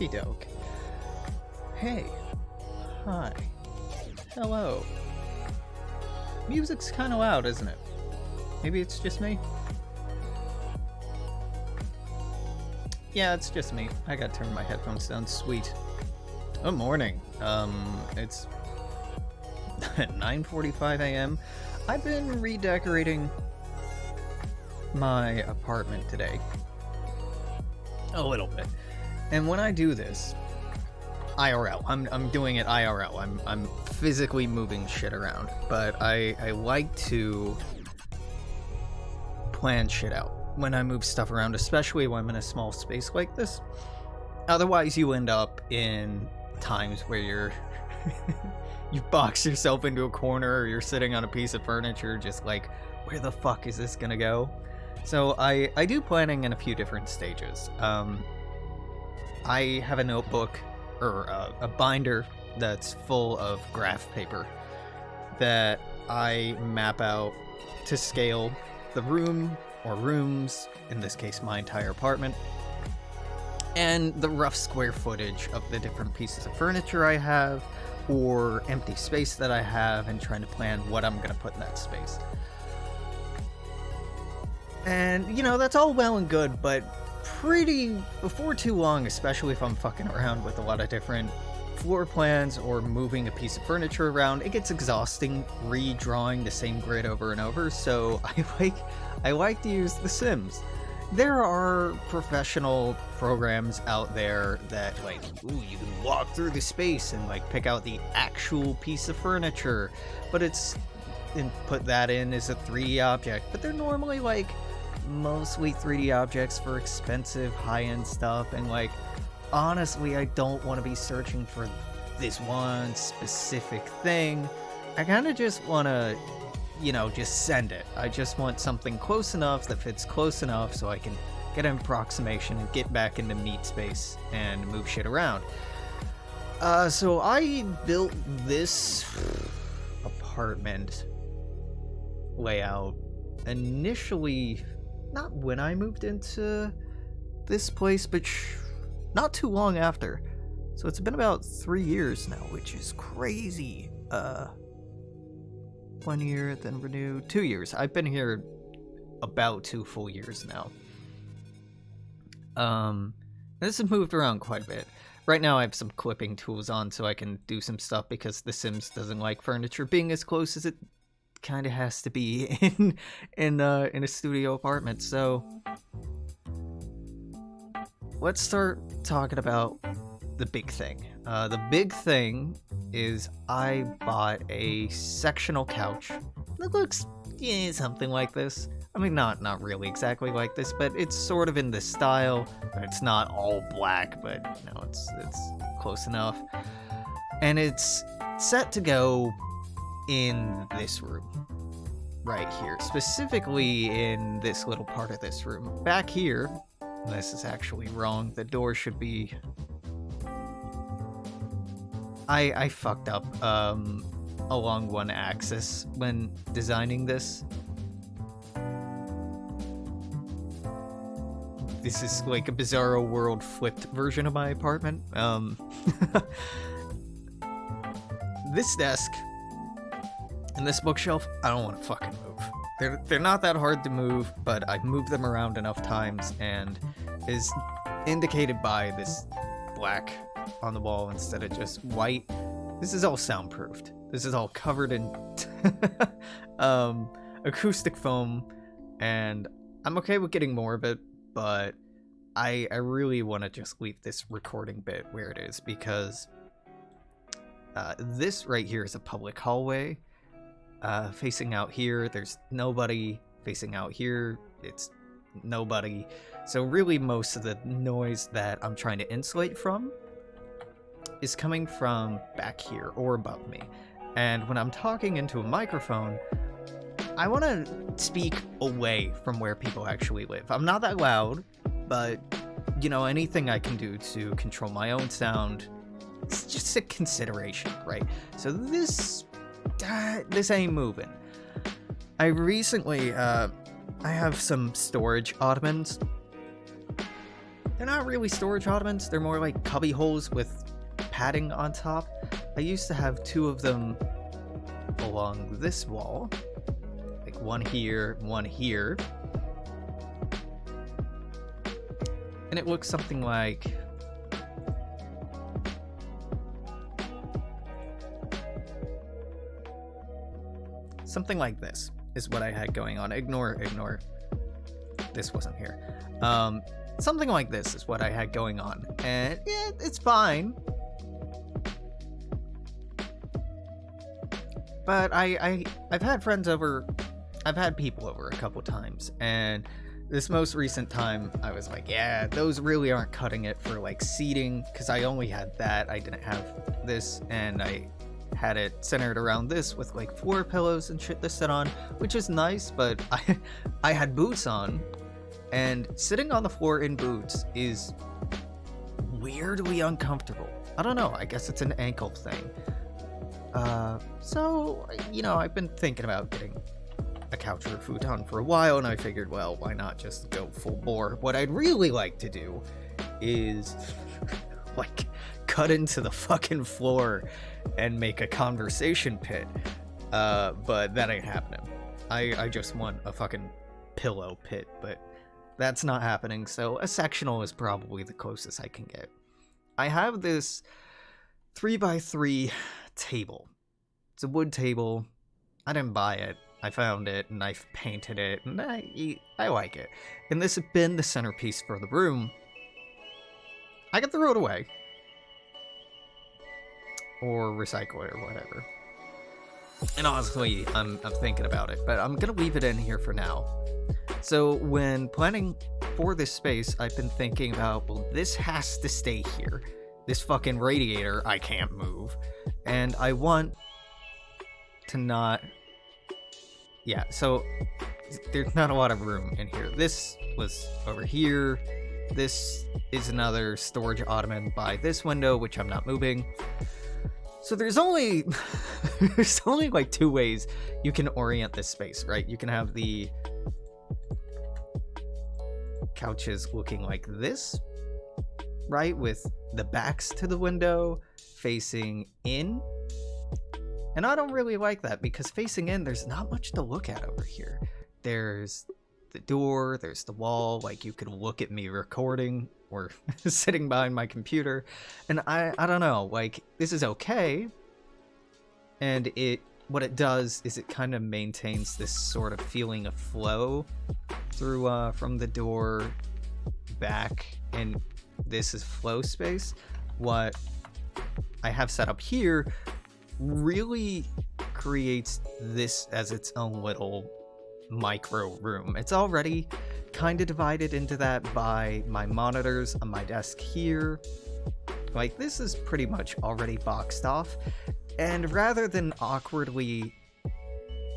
Okie doke. Hey. Hi. Hello. Music's kinda loud, isn't it? Maybe it's just me? Yeah, it's just me. I gotta turn my headphones down. Sweet. Good morning. It's 9:45 a.m. I've been redecorating my apartment today. A little bit. And when I do this, IRL, I'm doing it IRL. I'm physically moving shit around, but I like to plan shit out when I move stuff around, especially when I'm in a small space like this. Otherwise, you end up in times where you box yourself into a corner, or you're sitting on a piece of furniture just like, where the fuck is this gonna go? So I do planning in a few different stages. I have a notebook, or a binder that's full of graph paper that I map out to scale the room, or rooms, in this case my entire apartment, and the rough square footage of the different pieces of furniture I have, or empty space that I have, and trying to plan what I'm gonna put in that space. And, you know, that's all well and good, but before too long, especially if I'm fucking around with a lot of different floor plans or moving a piece of furniture around, it gets exhausting redrawing the same grid over and over, so I like to use The Sims. There are professional programs out there that, like, ooh, you can walk through the space and, like, pick out the actual piece of furniture, and put that in as a 3D object, but they're normally, like, mostly 3D objects for expensive, high-end stuff, and, like, honestly, I don't want to be searching for this one specific thing. I kind of just want to, you know, just send it. I just want something close enough that fits close enough so I can get an approximation and get back into meat space and move shit around. So I built this apartment layout initially, not when I moved into this place, but not too long after. So it's been about 3 years now, which is crazy. 1 year, then renew, 2 years. I've been here about 2 full years now. This has moved around quite a bit. Right now I have some clipping tools on so I can do some stuff, because The Sims doesn't like furniture being as close as it kind of has to be in a studio apartment. So let's start talking about the big thing. The big thing is I bought a sectional couch that looks something like this. I mean, not really exactly like this, but it's sort of in this style. But it's not all black, but you know, it's close enough. And it's set to go in this room right here, specifically in this little part of this room. Back here, this is actually wrong. The door should be... I fucked up along one axis when designing this. This is like a Bizarro World flipped version of my apartment. This desk and this bookshelf, I don't want to fucking move. They're not that hard to move, but I've moved them around enough times, and is indicated by this black on the wall instead of just white. This is all soundproofed. This is all covered in acoustic foam, and I'm okay with getting more of it, but I really want to just leave this recording bit where it is, because this right here is a public hallway. Facing out here, there's nobody. Facing out here, it's nobody. So really most of the noise that I'm trying to insulate from is coming from back here or above me. And when I'm talking into a microphone, I want to speak away from where people actually live. I'm not that loud, but, you know, anything I can do to control my own sound, it's just a consideration, right? So this ain't moving. I recently, I have some storage ottomans they're not really storage ottomans, they're more like cubby holes with padding on top. I used to have 2 of them along this wall, like one here, one here. And it looks something like this is what I had going on. Ignore this wasn't here. Something like this is what I had going on, and yeah, it's fine. But I've had friends over, I've had people over a couple times, and this most recent time I was like, yeah, those really aren't cutting it for like seating, because I only had that. I didn't have this, and I had it centered around this with like floor pillows and shit to sit on, which is nice, but I had boots on, and sitting on the floor in boots is weirdly uncomfortable. I don't know, I guess it's an ankle thing. So, you know, I've been thinking about getting a couch or a futon for a while, and I figured, well, why not just go full bore? What I'd really like to do is like cut into the fucking floor and make a conversation pit, but that ain't happening. I just want a fucking pillow pit, but that's not happening, so a sectional is probably the closest I can get. I have this 3x3 table. It's a wood table. I didn't buy it. I found it, and I've painted it, and I like it. And this has been the centerpiece for the room. I could throw it away. Or recycle it or whatever. And honestly, I'm thinking about it, but I'm gonna leave it in here for now. So when planning for this space, I've been thinking about, well, this has to stay here. This fucking radiator I can't move. And I want to not... Yeah, so there's not a lot of room in here. This was over here. This is another storage ottoman by this window, which I'm not moving. So there's only there's only like 2 ways you can orient this space, right? You can have the couches looking like this, right? With the backs to the window facing in. And I don't really like that, because facing in, there's not much to look at over here. There's the door, there's the wall, like you could look at me recording or sitting behind my computer. And I don't know, like, this is okay. And what it does is it kind of maintains this sort of feeling of flow through from the door back, and this is flow space. What I have set up here really creates this as its own little micro room. It's already kind of divided into that by my monitors on my desk here. Like, this is pretty much already boxed off, and rather than awkwardly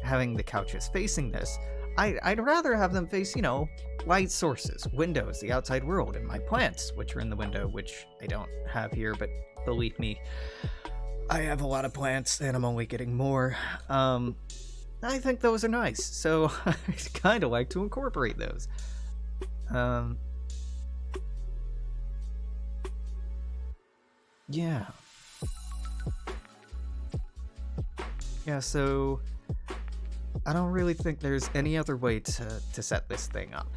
having the couches facing this, I'd rather have them face, you know, light sources, windows, the outside world, and my plants, which are in the window, which I don't have here, but believe me, I have a lot of plants, and I'm only getting more. I think those are nice, so I kind of like to incorporate those. Yeah. Yeah, so I don't really think there's any other way to set this thing up.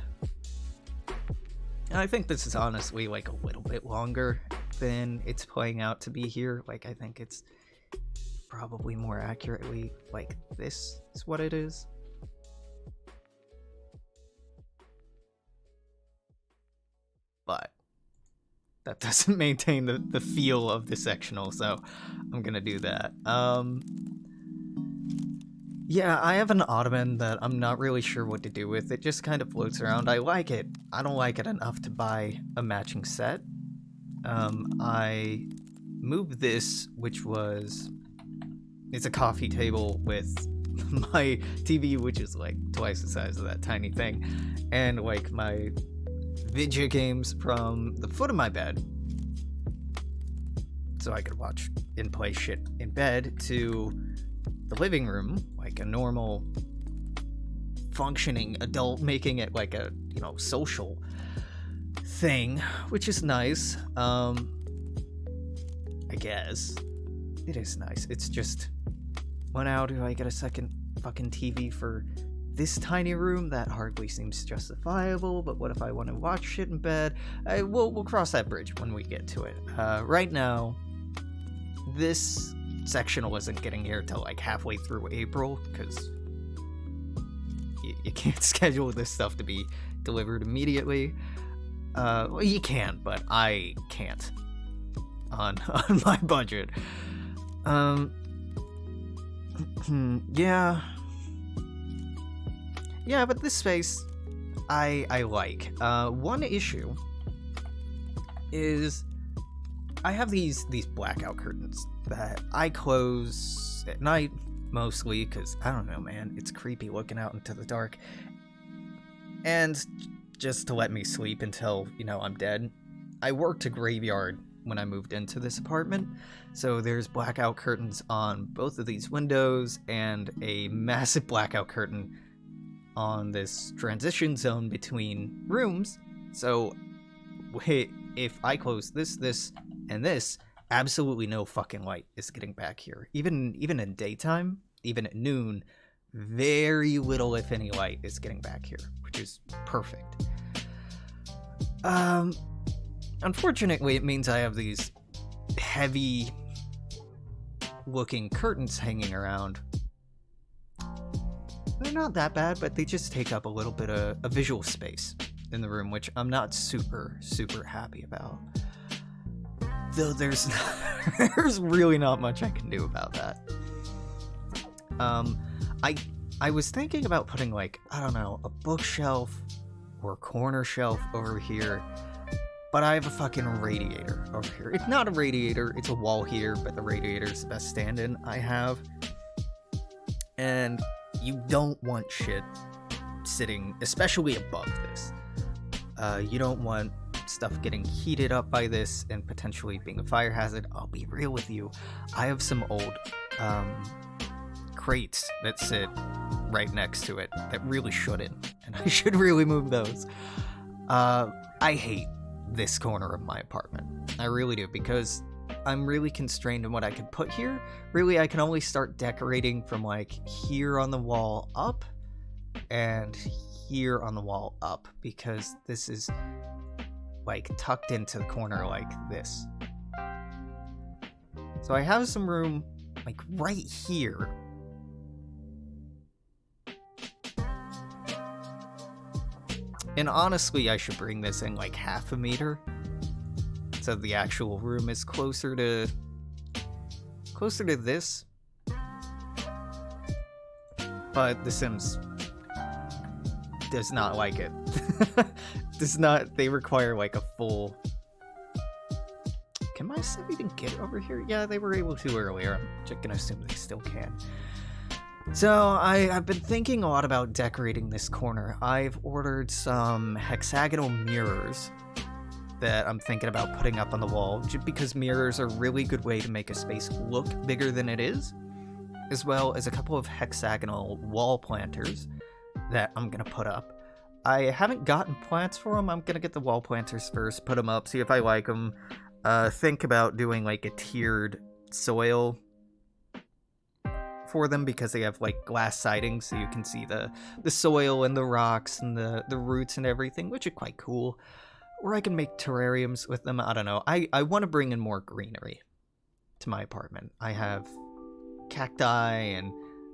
And I think this is honestly like a little bit longer than it's playing out to be here. Like, I think it's probably more accurately like this is what it is. But that doesn't maintain the feel of the sectional, so I'm gonna do that. Yeah, I have an ottoman that I'm not really sure what to do with. It just kind of floats around. I like it. I don't like it enough to buy a matching set. I moved this, which was... It's a coffee table with my TV, which is like twice the size of that tiny thing, and like my video games from the foot of my bed, so I could watch and play shit in bed, to the living room, like a normal functioning adult, making it like a, you know, social thing, which is nice. I guess it is nice. It's just, when how do I get a second fucking TV for this tiny room? That hardly seems justifiable. But what if I want to watch shit in bed? We'll cross that bridge when we get to it. Right now, this section wasn't getting here till like halfway through April, because you can't schedule this stuff to be delivered immediately. Well, you can, but I can't on my budget. Yeah, but this space I like. One issue is I have these blackout curtains that I close at night mostly because, I don't know, man, it's creepy looking out into the dark. And just to let me sleep until, I'm dead. I worked a graveyard when I moved into this apartment, so there's blackout curtains on both of these windows and a massive blackout curtain on this transition zone between rooms. So if I close this, and this, absolutely no fucking light is getting back here. Even in daytime, even at noon, very little, if any, light is getting back here, which is perfect. Unfortunately, it means I have these heavy looking curtains hanging around. They're not that bad, but they just take up a little bit of a visual space in the room, which I'm not super happy about. Though there's really not much I can do about that. I was thinking about putting, like, I don't know, a bookshelf or a corner shelf over here, but I have a fucking radiator over here. It's not a radiator, it's a wall heater, but the radiator is the best stand-in I have. And you don't want shit sitting, especially above this. You don't want stuff getting heated up by this and potentially being a fire hazard. I'll be real with you. I have some old crates that sit right next to it that really shouldn't, and I should really move those. I hate this corner of my apartment. I really do, because I'm really constrained in what I can put here. Really, I can only start decorating from like here on the wall up and here on the wall up, because this is like tucked into the corner like this. So I have some room like right here. And honestly, I should bring this in like half a meter, so the actual room is closer to this. But The Sims does not like it. They require like a full... Can my Sim even get over here? Yeah, they were able to earlier. I'm just gonna assume they still can. So I've been thinking a lot about decorating this corner. I've ordered some hexagonal mirrors that I'm thinking about putting up on the wall, just because mirrors are a really good way to make a space look bigger than it is, as well as a couple of hexagonal wall planters that I'm gonna put up. I haven't gotten plants for them. I'm gonna get the wall planters first, put them up, see if I like them. Think about doing like a tiered soil for them, because they have like glass siding, so you can see the soil and the rocks and the roots and everything, which are quite cool. Or I can make terrariums with them. I don't know. I want to bring in more greenery to my apartment. I have cacti and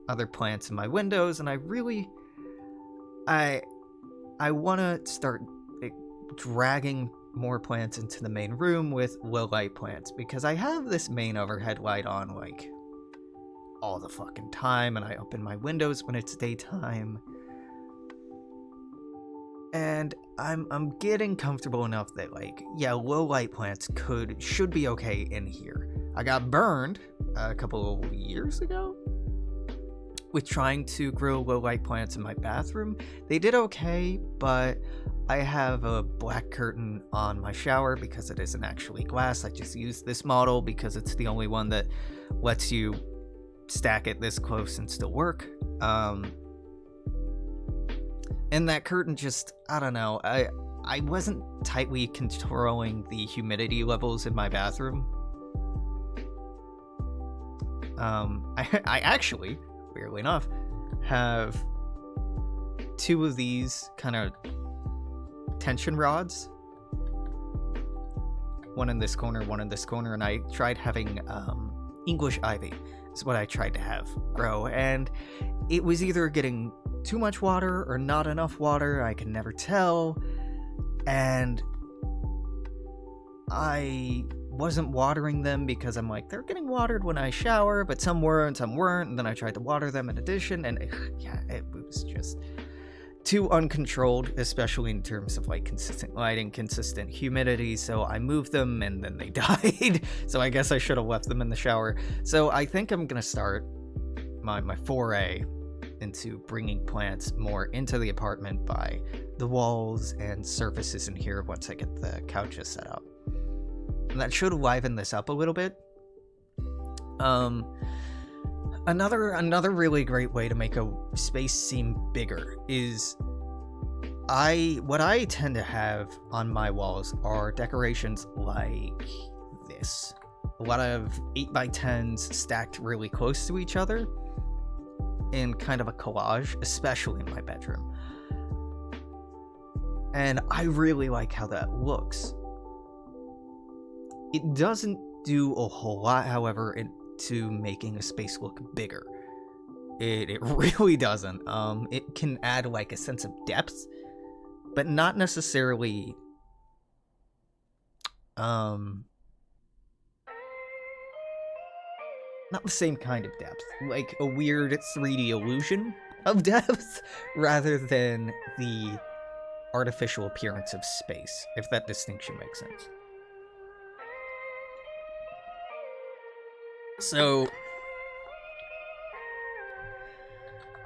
other plants in my windows, and I want to start dragging more plants into the main room with low light plants, because I have this main overhead light on like all the fucking time, and I open my windows when it's daytime, and I'm getting comfortable enough that like, yeah, low light plants should be okay in here. I got burned a couple of years ago with trying to grow low light plants in my bathroom. They did okay, but I have a black curtain on my shower because it isn't actually glass. I just used this model because it's the only one that lets you stack it this close and still work. And that curtain just, I don't know, I wasn't tightly controlling the humidity levels in my bathroom. I actually, weirdly enough, have 2 of these kind of tension rods. One in this corner, one in this corner, and I tried having English ivy is what I tried to have grow, and it was either getting too much water or not enough water. I can never tell, and I wasn't watering them because I'm like, they're getting watered when I shower, but some were and some weren't, and then I tried to water them in addition, and yeah, it was just too uncontrolled, especially in terms of like consistent lighting, consistent humidity. So I moved them and then they died. So I guess I should have left them in the shower. So I think I'm gonna start my foray into bringing plants more into the apartment by the walls and surfaces in here once I get the couches set up. And that should liven this up a little bit. Another really great way to make a space seem bigger is what I tend to have on my walls are decorations like this. A lot of 8x10s stacked really close to each other in kind of a collage, especially in my bedroom. And I really like how that looks. It doesn't do a whole lot, however, to making a space look bigger. It really doesn't. It can add like a sense of depth, but not necessarily not the same kind of depth. Like a weird 3D illusion of depth rather than the artificial appearance of space, if that distinction makes sense. So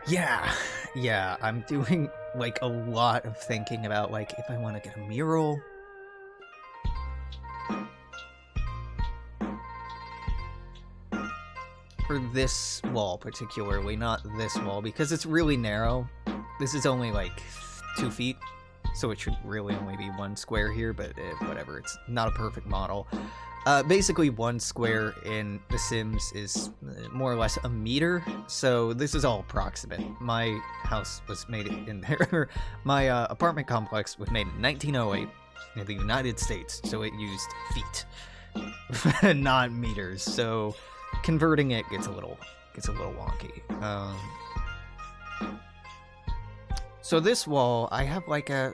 yeah, I'm doing like a lot of thinking about like if I want to get a mural. For this wall particularly, not this wall, because it's really narrow. This is only like 2 feet, so it should really only be 1 square here, but whatever, it's not a perfect model. Basically 1 square in The Sims is more or less a meter, so this is all approximate. My house was made in there. My apartment complex was made in 1908 in the United States, so it used feet, not meters. So converting it gets a little wonky. So this wall, I have like a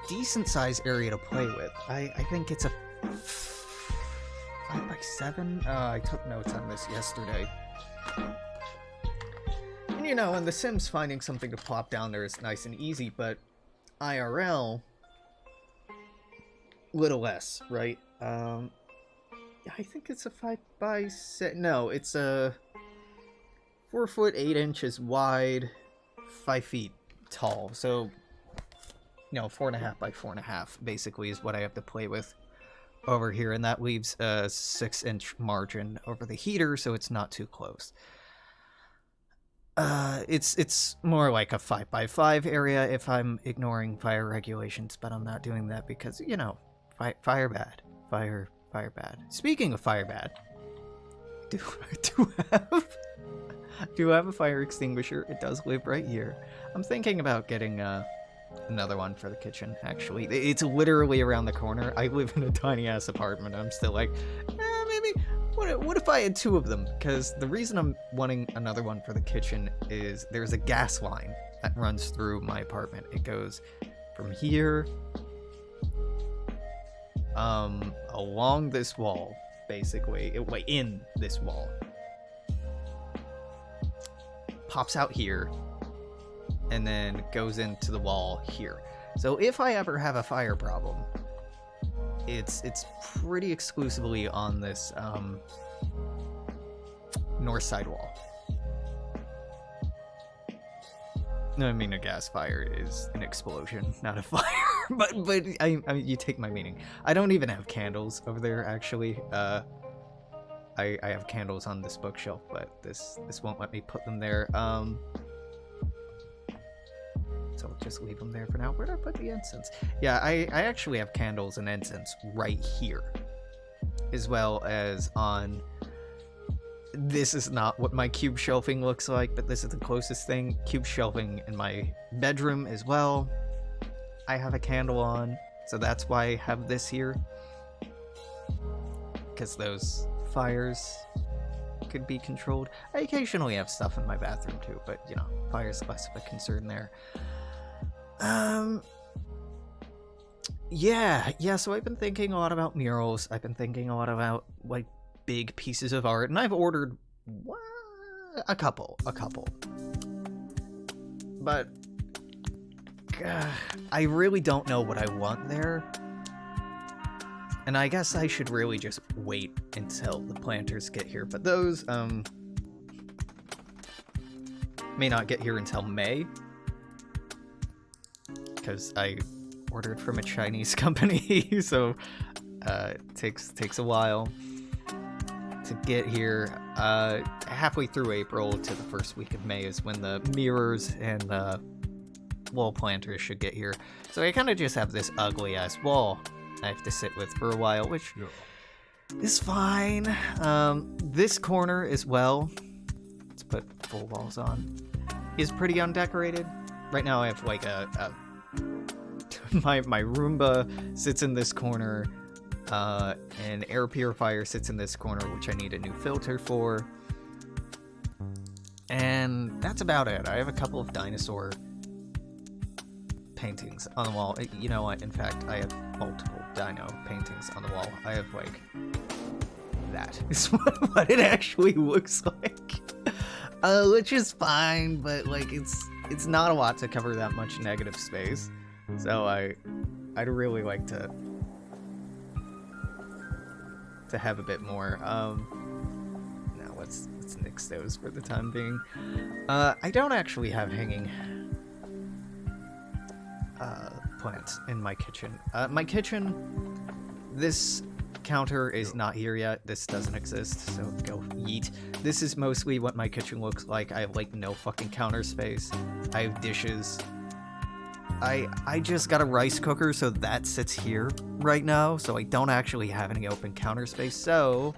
decent sized area to play with. I think it's a 5x7. I took notes on this yesterday. And you know, in The Sims, finding something to plop down there is nice and easy, but IRL, little less, right? I think it's a 5x6. No, it's a 4 foot 8 inches wide, 5 feet tall. So, you know, 4.5 by 4.5 basically is what I have to play with over here, and that leaves a 6-inch margin over the heater, so it's not too close. It's more like a 5x5 area if I'm ignoring fire regulations, but I'm not doing that because, you know, fire bad. Fire bad. Speaking of fire bad, do have a fire extinguisher. It does live right here. I'm thinking about getting another one for the kitchen, actually. It's literally around the corner. I live in a tiny ass apartment. I'm still like, maybe what if I had 2 of them? Because the reason I'm wanting another one for the kitchen is there's a gas line that runs through my apartment. It goes from here along this wall, basically, in this wall, pops out here, and then goes into the wall here. So if I ever have a fire problem, it's pretty exclusively on this north side wall. No, I mean, a gas fire is an explosion, not a fire. but I mean, you take my meaning. I don't even have candles over there, actually. I have candles on this bookshelf, but this won't let me put them there. So I'll just leave them there for now. Where'd I put the incense? Yeah, I actually have candles and incense right here. As well as on... This is not what my cube shelving looks like, but this is the closest thing. Cube shelving in my bedroom as well. I have a candle on, so that's why I have this here. Because those fires could be controlled. I occasionally have stuff in my bathroom too, but you know, fire's less of a concern there. Yeah, so I've been thinking a lot about murals. I've been thinking a lot about, like, big pieces of art, and I've ordered a couple. But I really don't know what I want there. And I guess I should really just wait until the planters get here. But those, may not get here until May. Because I ordered from a Chinese company, so it takes a while to get here. Halfway through April to the first week of May is when the mirrors and the wall planters should get here. So I kind of just have this ugly ass wall I have to sit with for a while, which is fine. This corner as well, let's put full walls on, is pretty undecorated. Right now I have like my Roomba sits in this corner, an air purifier sits in this corner, which I need a new filter for. And that's about it. I have a couple of dinosaur paintings on the wall. You know what? In fact, I have multiple dino paintings on the wall. I have, like, that is what it actually looks like. Which is fine, but, like, it's not a lot to cover that much negative space. So I'd really like to have a bit more. Now let's nix those for the time being. I don't actually have hanging plants in my kitchen. My kitchen, this counter is not here yet. This doesn't exist, so go yeet. This is mostly what my kitchen looks like. I have, like, no fucking counter space. I have dishes. I just got a rice cooker, so that sits here right now, so I don't actually have any open counter space, so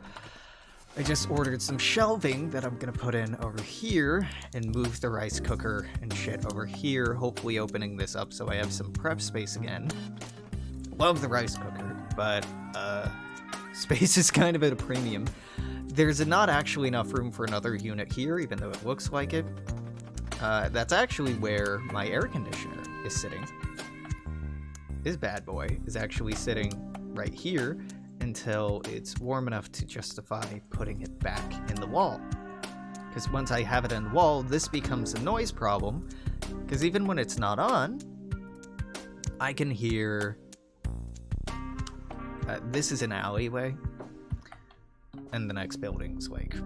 I just ordered some shelving that I'm gonna put in over here and move the rice cooker and shit over here, hopefully opening this up so I have some prep space again. Love the rice cooker, but space is kind of at a premium. There's not actually enough room for another unit here, even though it looks like it. That's actually where my air conditioner is sitting. This bad boy is actually sitting right here until it's warm enough to justify putting it back in the wall. Because once I have it in the wall, this becomes a noise problem. Because even when it's not on, I can hear... this is an alleyway. And the next building's like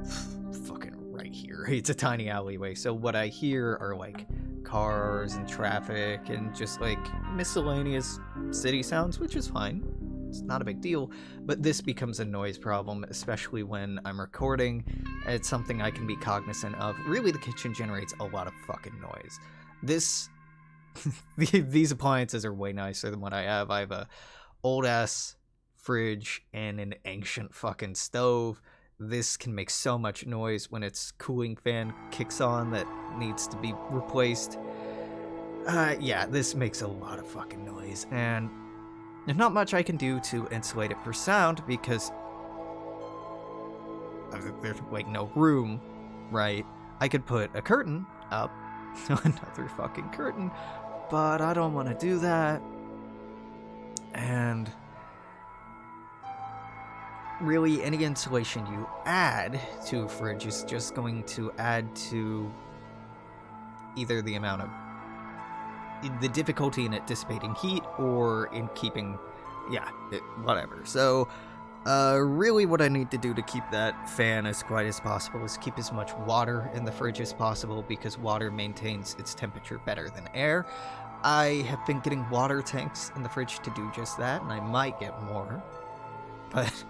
fucking right here. It's a tiny alleyway. So what I hear are like cars and traffic and just like miscellaneous city sounds, which is fine. It's not a big deal, but this becomes a noise problem, especially when I'm recording. It's something I can be cognizant of. Really, the kitchen generates a lot of fucking noise. These appliances are way nicer than what I have. I have a old ass fridge and an ancient fucking stove. This can make so much noise when its cooling fan kicks on that needs to be replaced. Yeah, this makes a lot of fucking noise, and there's not much I can do to insulate it for sound because there's like no room, right? I could put a curtain up, another fucking curtain, but I don't want to do that. And really, any insulation you add to a fridge is just going to add to either the amount of the difficulty in it dissipating heat or in keeping, whatever. So, really what I need to do to keep that fan as quiet as possible is keep as much water in the fridge as possible, because water maintains its temperature better than air. I have been getting water tanks in the fridge to do just that, and I might get more. But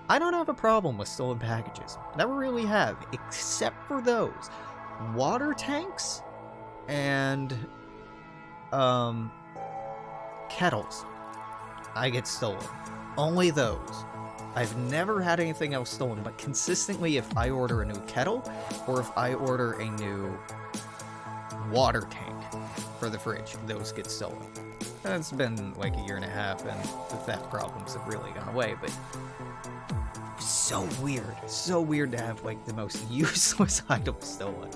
I don't have a problem with stolen packages. Never really have, except for those. Water tanks and kettles. I get stolen. Only those. I've never had anything else stolen, but consistently if I order a new kettle, or if I order a new water tank for the fridge, those get stolen. It's been like a year and a half, and the theft problems have really gone away, but so weird. So weird to have like the most useless item stolen.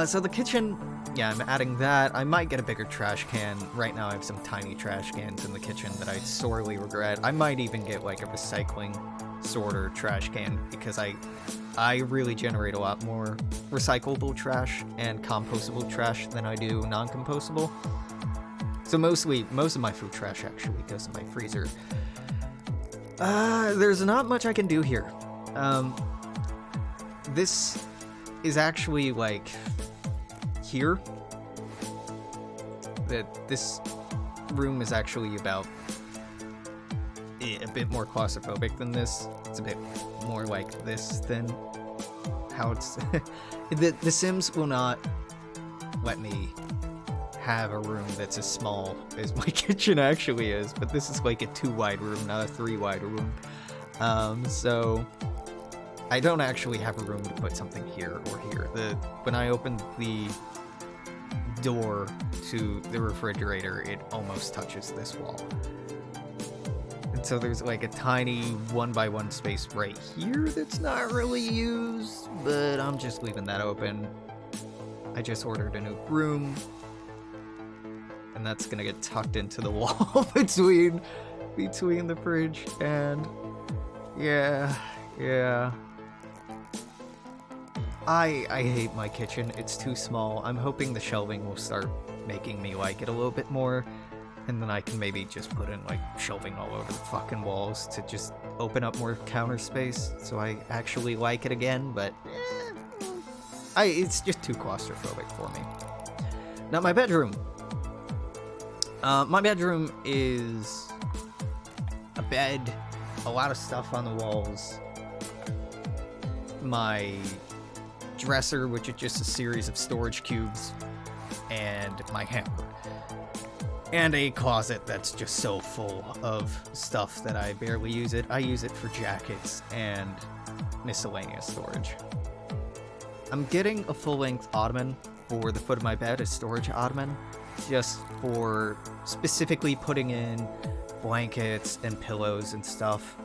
So the kitchen, yeah, I'm adding that. I might get a bigger trash can. Right now I have some tiny trash cans in the kitchen that I sorely regret. I might even get like a recycling sorter trash can because I really generate a lot more recyclable trash and compostable trash than I do non-compostable. So most of my food trash actually goes in my freezer. There's not much I can do here. This is actually like here. This room is actually about a bit more claustrophobic than this. It's a bit more like this than how it's... The Sims will not let me have a room that's as small as my kitchen actually is, but this is like a 2-wide room, not a 3-wide room. So I don't actually have a room to put something here or here. When I opened the door to the refrigerator, it almost touches this wall. And so there's like a tiny 1x1 space right here that's not really used, but I'm just leaving that open. I just ordered a new broom, and that's gonna get tucked into the wall between the fridge and yeah. I hate my kitchen. It's too small. I'm hoping the shelving will start making me like it a little bit more, and then I can maybe just put in like shelving all over the fucking walls to just open up more counter space so I actually like it again, but it's just too claustrophobic for me. Now my bedroom. My bedroom is a bed, a lot of stuff on the walls, my dresser, which is just a series of storage cubes, and my hamper. And a closet that's just so full of stuff that I barely use it. I use it for jackets and miscellaneous storage. I'm getting a full-length ottoman for the foot of my bed, a storage ottoman, just for specifically putting in blankets and pillows and stuff,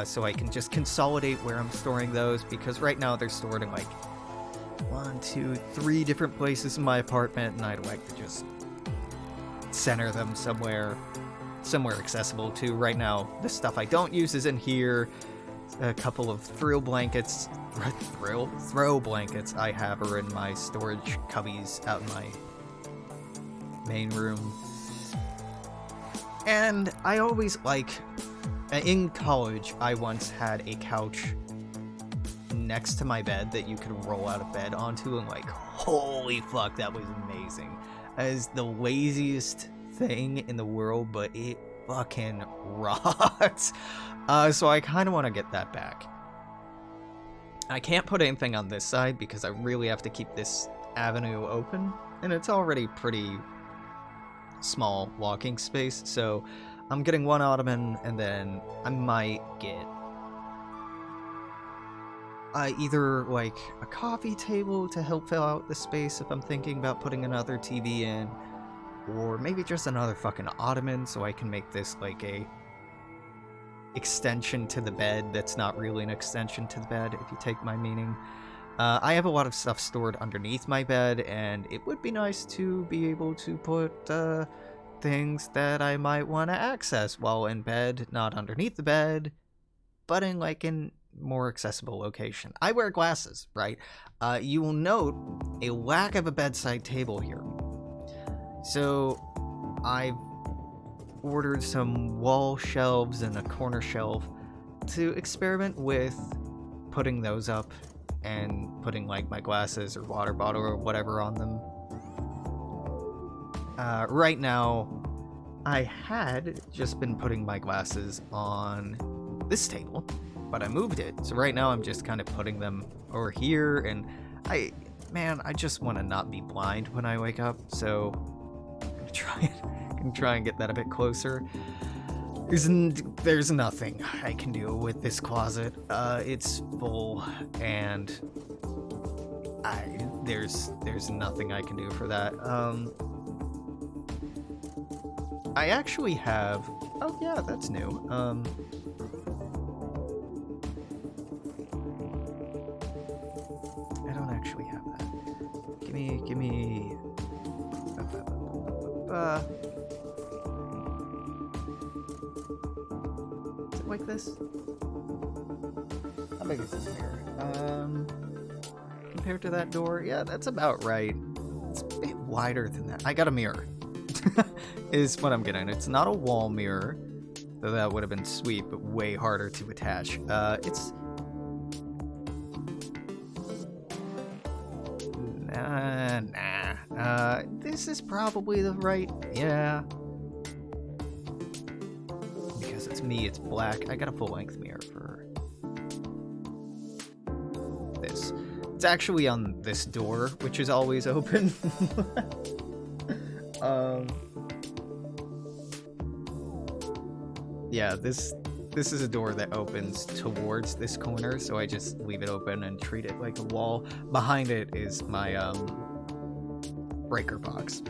so I can just consolidate where I'm storing those, because right now they're stored in like 1, 2, 3 different places in my apartment, and I'd like to just center them somewhere accessible to. Right now, the stuff I don't use is in here. A couple of throw blankets I have are in my storage cubbies out in my main room. And I always in college, I once had a couch next to my bed that you could roll out of bed onto, and like, holy fuck, that was amazing. That is the laziest thing in the world, but it fucking rocks. So I kind of want to get that back. I can't put anything on this side because I really have to keep this avenue open, and it's already pretty small walking space, so I'm getting one ottoman, and then I might get either like a coffee table to help fill out the space if I'm thinking about putting another TV in, or maybe just another fucking ottoman so I can make this like a extension to the bed that's not really an extension to the bed, if you take my meaning. I have a lot of stuff stored underneath my bed, and it would be nice to be able to put things that I might want to access while in bed, not underneath the bed, but in like in more accessible location. I wear glasses, right? You will note a lack of a bedside table here. So I've ordered some wall shelves and a corner shelf to experiment with putting those up and putting like my glasses or water bottle or whatever on them. Right now, I had just been putting my glasses on this table, but I moved it. So right now I'm just kind of putting them over here, and I just want to not be blind when I wake up. So try and get that a bit closer. There's nothing I can do with this closet. It's full, and there's nothing I can do for that. I actually have. Oh yeah, that's new. I don't actually have that. Give me. Is it like this? How big is this mirror? Compared to that door, yeah, that's about right. It's a bit wider than that. I got a mirror. Is what I'm getting. It's not a wall mirror, though that would have been sweet, but way harder to attach. It's nah. This is probably the right, yeah. Because it's me, it's black. I got a full-length mirror for this. It's actually on this door, which is always open. Yeah, this is a door that opens towards this corner, so I just leave it open and treat it like a wall. Behind it is my breaker box,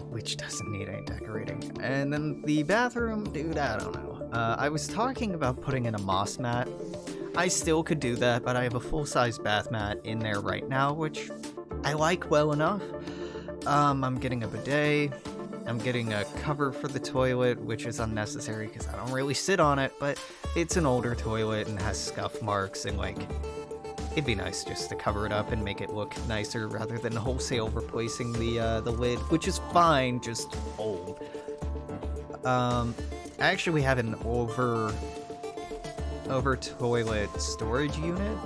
which doesn't need any decorating. And then the bathroom, dude, I don't know. I was talking about putting in a moss mat. I still could do that, but I have a full-size bath mat in there right now, which I like well enough. I'm getting a bidet. I'm getting a cover for the toilet, which is unnecessary because I don't really sit on it, but it's an older toilet and has scuff marks, and like, it'd be nice just to cover it up and make it look nicer rather than wholesale replacing the lid, which is fine, just old. I actually have an over toilet storage unit.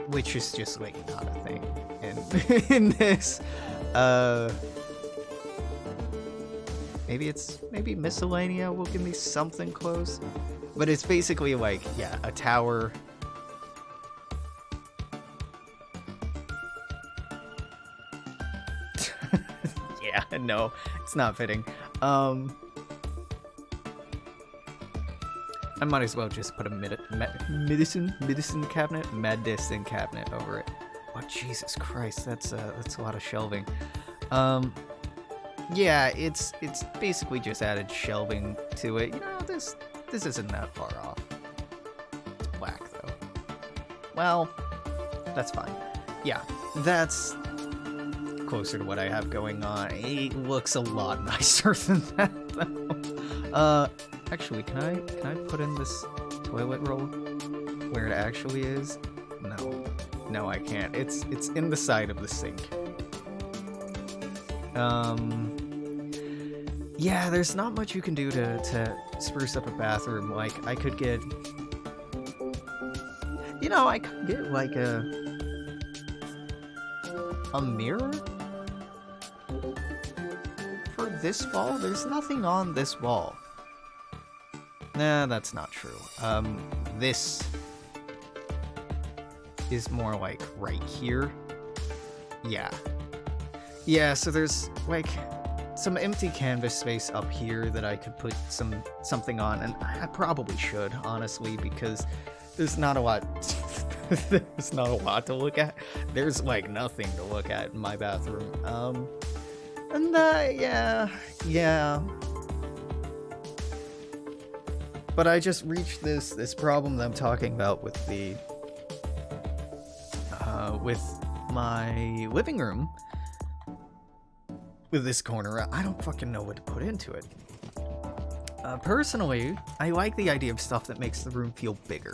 Which is just like not a thing in this. Maybe miscellanea will give me something close. But it's basically like, yeah, a tower. Yeah, no, it's not fitting. I might as well just put a medicine cabinet over it. Oh, Jesus Christ, that's a lot of shelving. Yeah, it's basically just added shelving to it. You know, this isn't that far off. It's black though. Well, that's fine. Yeah, that's closer to what I have going on. It looks a lot nicer than that though. Actually, can I put in this toilet roll where it actually is? No, I can't. It's in the side of the sink. Yeah, there's not much you can do to spruce up a bathroom. Like, I could get, I could get like a mirror for this wall. There's nothing on this wall. Nah, that's not true. This is more like right here. Yeah, so there's like some empty canvas space up here that I could put something on, and I probably should, honestly, because there's not a lot there's not a lot to look at. There's like nothing to look at in my bathroom. Yeah. But I just reached this problem that I'm talking about with the with my living room. With this corner, I don't fucking know what to put into it. Personally, I like the idea of stuff that makes the room feel bigger,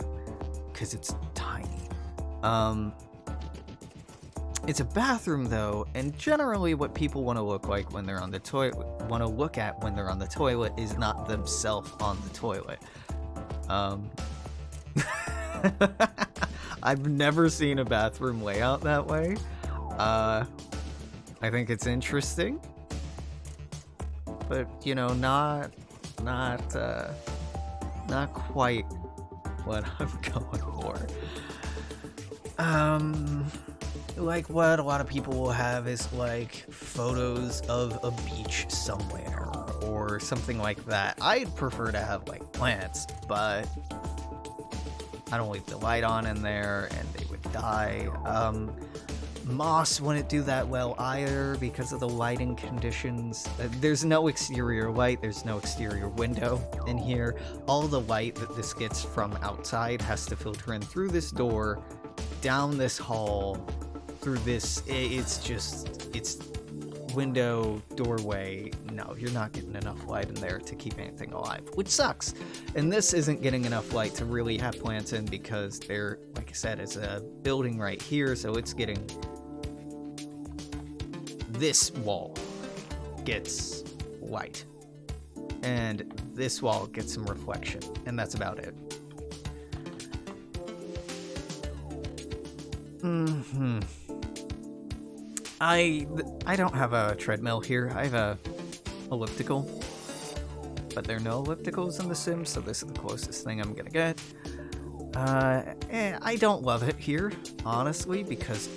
because it's tiny. It's a bathroom though, and generally what people want to look like when they're on the toilet, is not themselves on the toilet. I've never seen a bathroom layout that way. I think it's interesting, but not quite what I'm going for. Like what a lot of people will have is like photos of a beach somewhere or something like that. I'd prefer to have like plants, but I don't leave the light on in there and they would die. Moss wouldn't do that well either because of the lighting conditions. There's no exterior light, there's no exterior window in here. All the light that this gets from outside has to filter in through this door, down this hall, through this, it's window, doorway. No, you're not getting enough light in there to keep anything alive, which sucks. And this isn't getting enough light to really have plants in because they're, like I said, it's a building right here, so it's getting... This wall gets light, and this wall gets some reflection, and that's about it. I don't have a treadmill here. I have a elliptical, but there are no ellipticals in The Sims, so this is the closest thing I'm gonna get. I don't love it here, honestly, because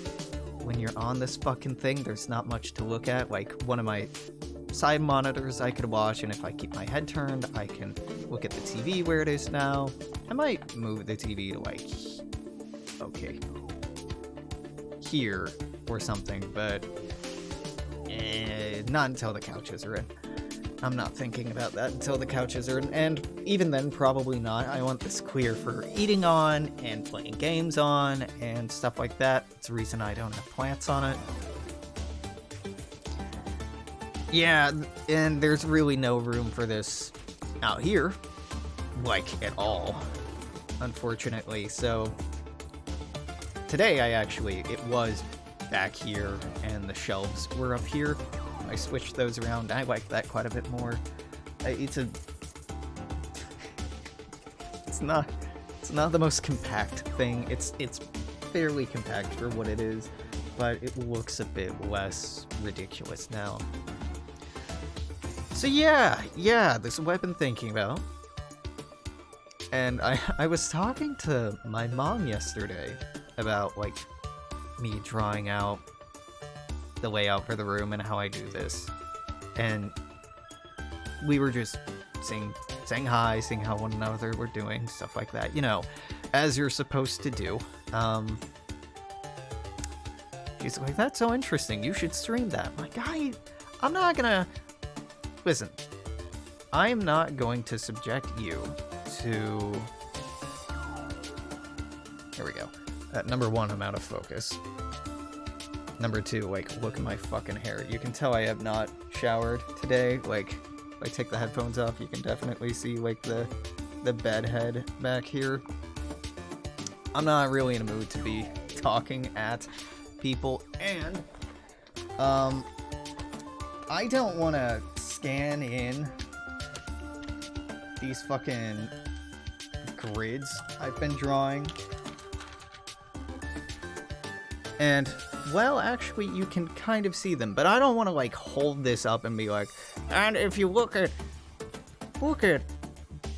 when you're on this fucking thing, there's not much to look at. Like, one of my side monitors I could watch, and if I keep my head turned, I can look at the TV where it is now. I might move the TV to, like, okay, here or something, but not until the couches are in. I'm not thinking about that until the couches are in, and even then, probably not. I want this clear for eating on and playing games on and stuff like that. It's the reason I don't have plants on it. Yeah, and there's really no room for this out here, like, at all, unfortunately. So today it was back here and the shelves were up here. I switched those around. I like that quite a bit more. It's not the most compact thing. It's fairly compact for what it is, but it looks a bit less ridiculous now. So yeah, this is what I've been thinking about. And I was talking to my mom yesterday about, like, me drawing out the layout for the room and how I do this. And we were just saying hi, seeing how one another were doing, stuff like that, you know, as you're supposed to do. She's like, that's so interesting, you should stream that. I'm like, I'm not gonna... Listen, I'm not going to subject you to... There we go. Number one, I'm out of focus. Number two, like, look at my fucking hair. You can tell I have not showered today. Like, if I take the headphones off, you can definitely see, like, the bed head back here. I'm not really in a mood to be talking at people, and I don't want to scan in these fucking grids I've been drawing. And, well, actually, you can kind of see them, but I don't want to, like, hold this up and be like, and if you look at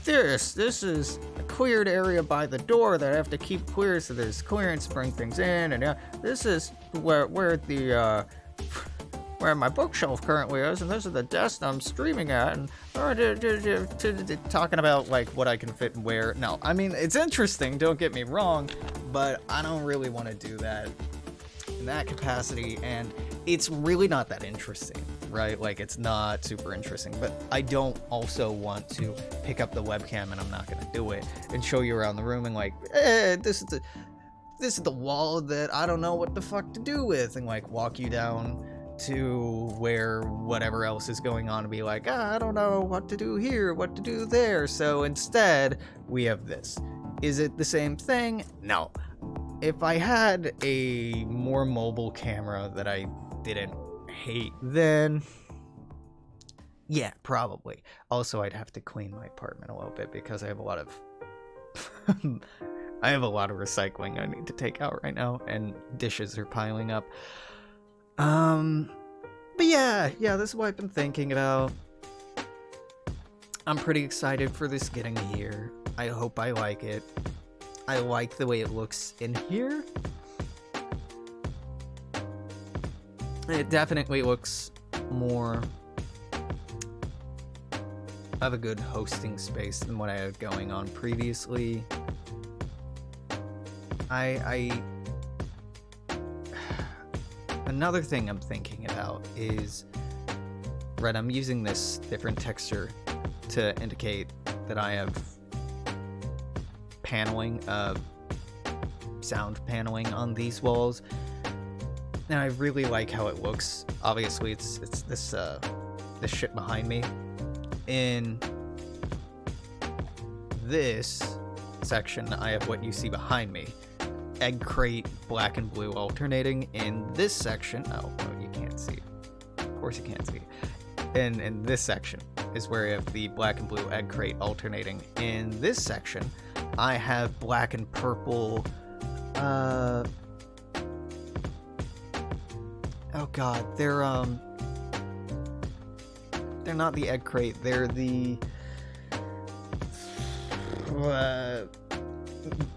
this is a cleared area by the door that I have to keep clear, so there's clearance to bring things in, and this is where my bookshelf currently is, and this is the desk I'm streaming at, and talking about, like, what I can fit and where. No, I mean, it's interesting, don't get me wrong, but I don't really want to do that in that capacity, and it's really not that interesting, right? Like, it's not super interesting, but I don't also want to pick up the webcam, and I'm not gonna do it, and show you around the room and, like, this is the wall that I don't know what the fuck to do with, and, like, walk you down to where whatever else is going on and be like, I don't know what to do here, what to do there. So instead, we have this. Is it the same thing? No. If I had a more mobile camera that I didn't hate, then yeah, probably. Also, I'd have to clean my apartment a little bit because I have a lot of recycling I need to take out right now, and dishes are piling up. But yeah, this is what I've been thinking about. I'm pretty excited for this getting here. I hope I like it. I like the way it looks in here. It definitely looks more of a good hosting space than what I had going on previously. Another thing I'm thinking about is, right, I'm using this different texture to indicate that I have paneling, sound paneling on these walls. Now I really like how it looks. Obviously it's this shit behind me. In this section I have what you see behind me. Egg crate, black and blue alternating. In this section, oh, you can't see. Of course you can't see. In this section is where I have the black and blue egg crate alternating. In this section, I have black and purple. Oh god, they're not the egg crate. They're the.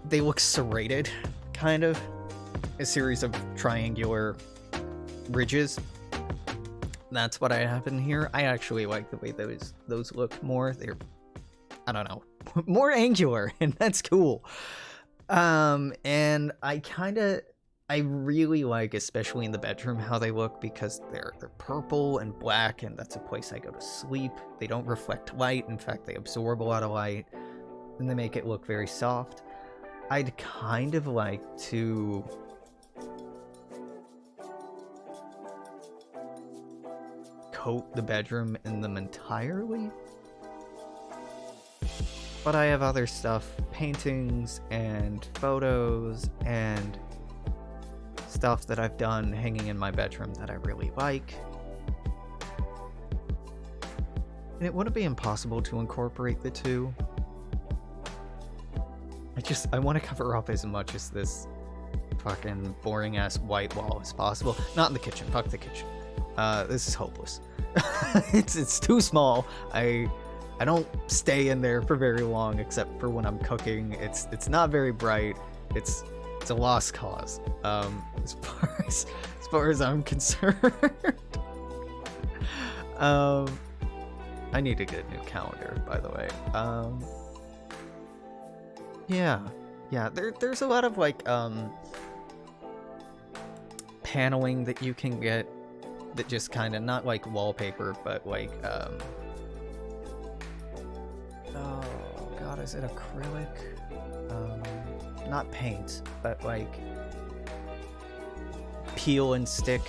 They look serrated, kind of. A series of triangular ridges. That's what I have in here. I actually like the way those look more. They're, I don't know, more angular, and that's cool. And I really like, especially in the bedroom, how they look, because they're purple and black, and that's a place I go to sleep. They don't reflect light. In fact, they absorb a lot of light, and they make it look very soft. I'd kind of like to coat the bedroom in them entirely, but I have other stuff, paintings and photos and stuff that I've done hanging in my bedroom that I really like. And it wouldn't be impossible to incorporate the two. I want to cover up as much as this fucking boring ass white wall as possible. Not in the kitchen. Fuck the kitchen. This is hopeless. It's too small. I don't stay in there for very long, except for when I'm cooking. It's not very bright. It's a lost cause. As far as I'm concerned. I need to get a new calendar, by the way. Yeah, there's a lot of like paneling that you can get that just kind of, not like wallpaper, but like oh god, is it acrylic? Not paint, but like peel and stick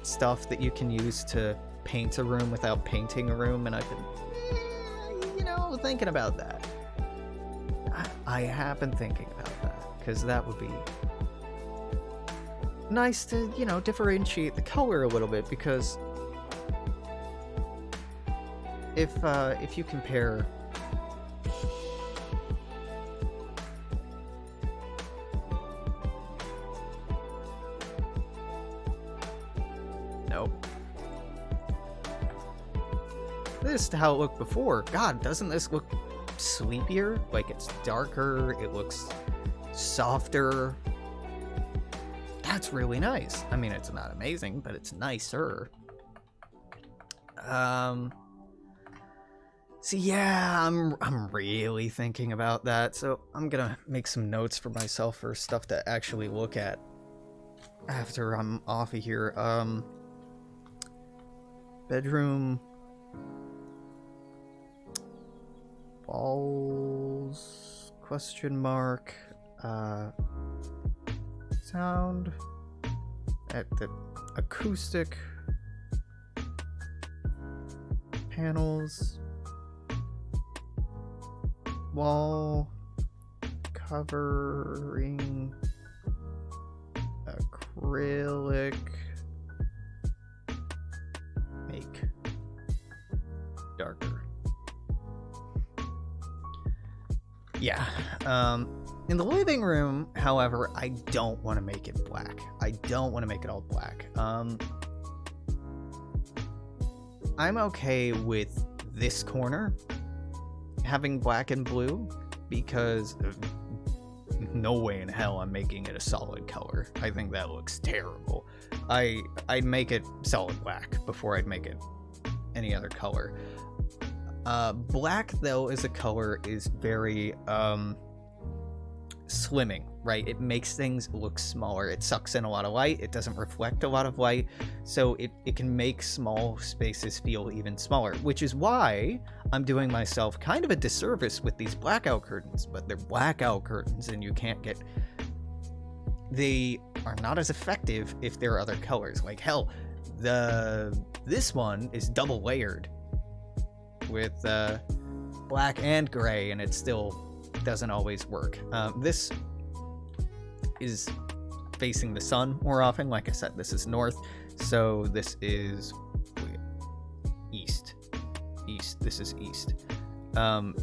stuff that you can use to paint a room without painting a room, and I've been thinking about that. I have been thinking about that, because that would be nice to, differentiate the color a little bit, because if you compare this to how it looked before, god, doesn't this look sleepier? Like, it's darker, it looks softer. That's really nice. I mean, it's not amazing, but it's nicer. So yeah, I'm really thinking about that. So I'm gonna make some notes for myself for stuff to actually look at after I'm off of here. Bedroom walls, question mark, sound at the acoustic panels, wall covering, acrylic, make darker. Yeah, in the living room, however, I don't want to make it black. I don't want to make it all black. I'm okay with this corner having black and blue, because no way in hell I'm making it a solid color. I think that looks terrible. I'd make it solid black before I'd make it any other color. Black, though, as a color is very slimming, right? It makes things look smaller. It sucks in a lot of light. It doesn't reflect a lot of light, so it can make small spaces feel even smaller, which is why I'm doing myself kind of a disservice with these blackout curtains. But they're blackout curtains, and you can't get... They are not as effective if there are other colors. Like, hell, this one is double layered with black and gray, and it still doesn't always work. This is facing the sun more often. Like I said, this is north, so this is east. This is east.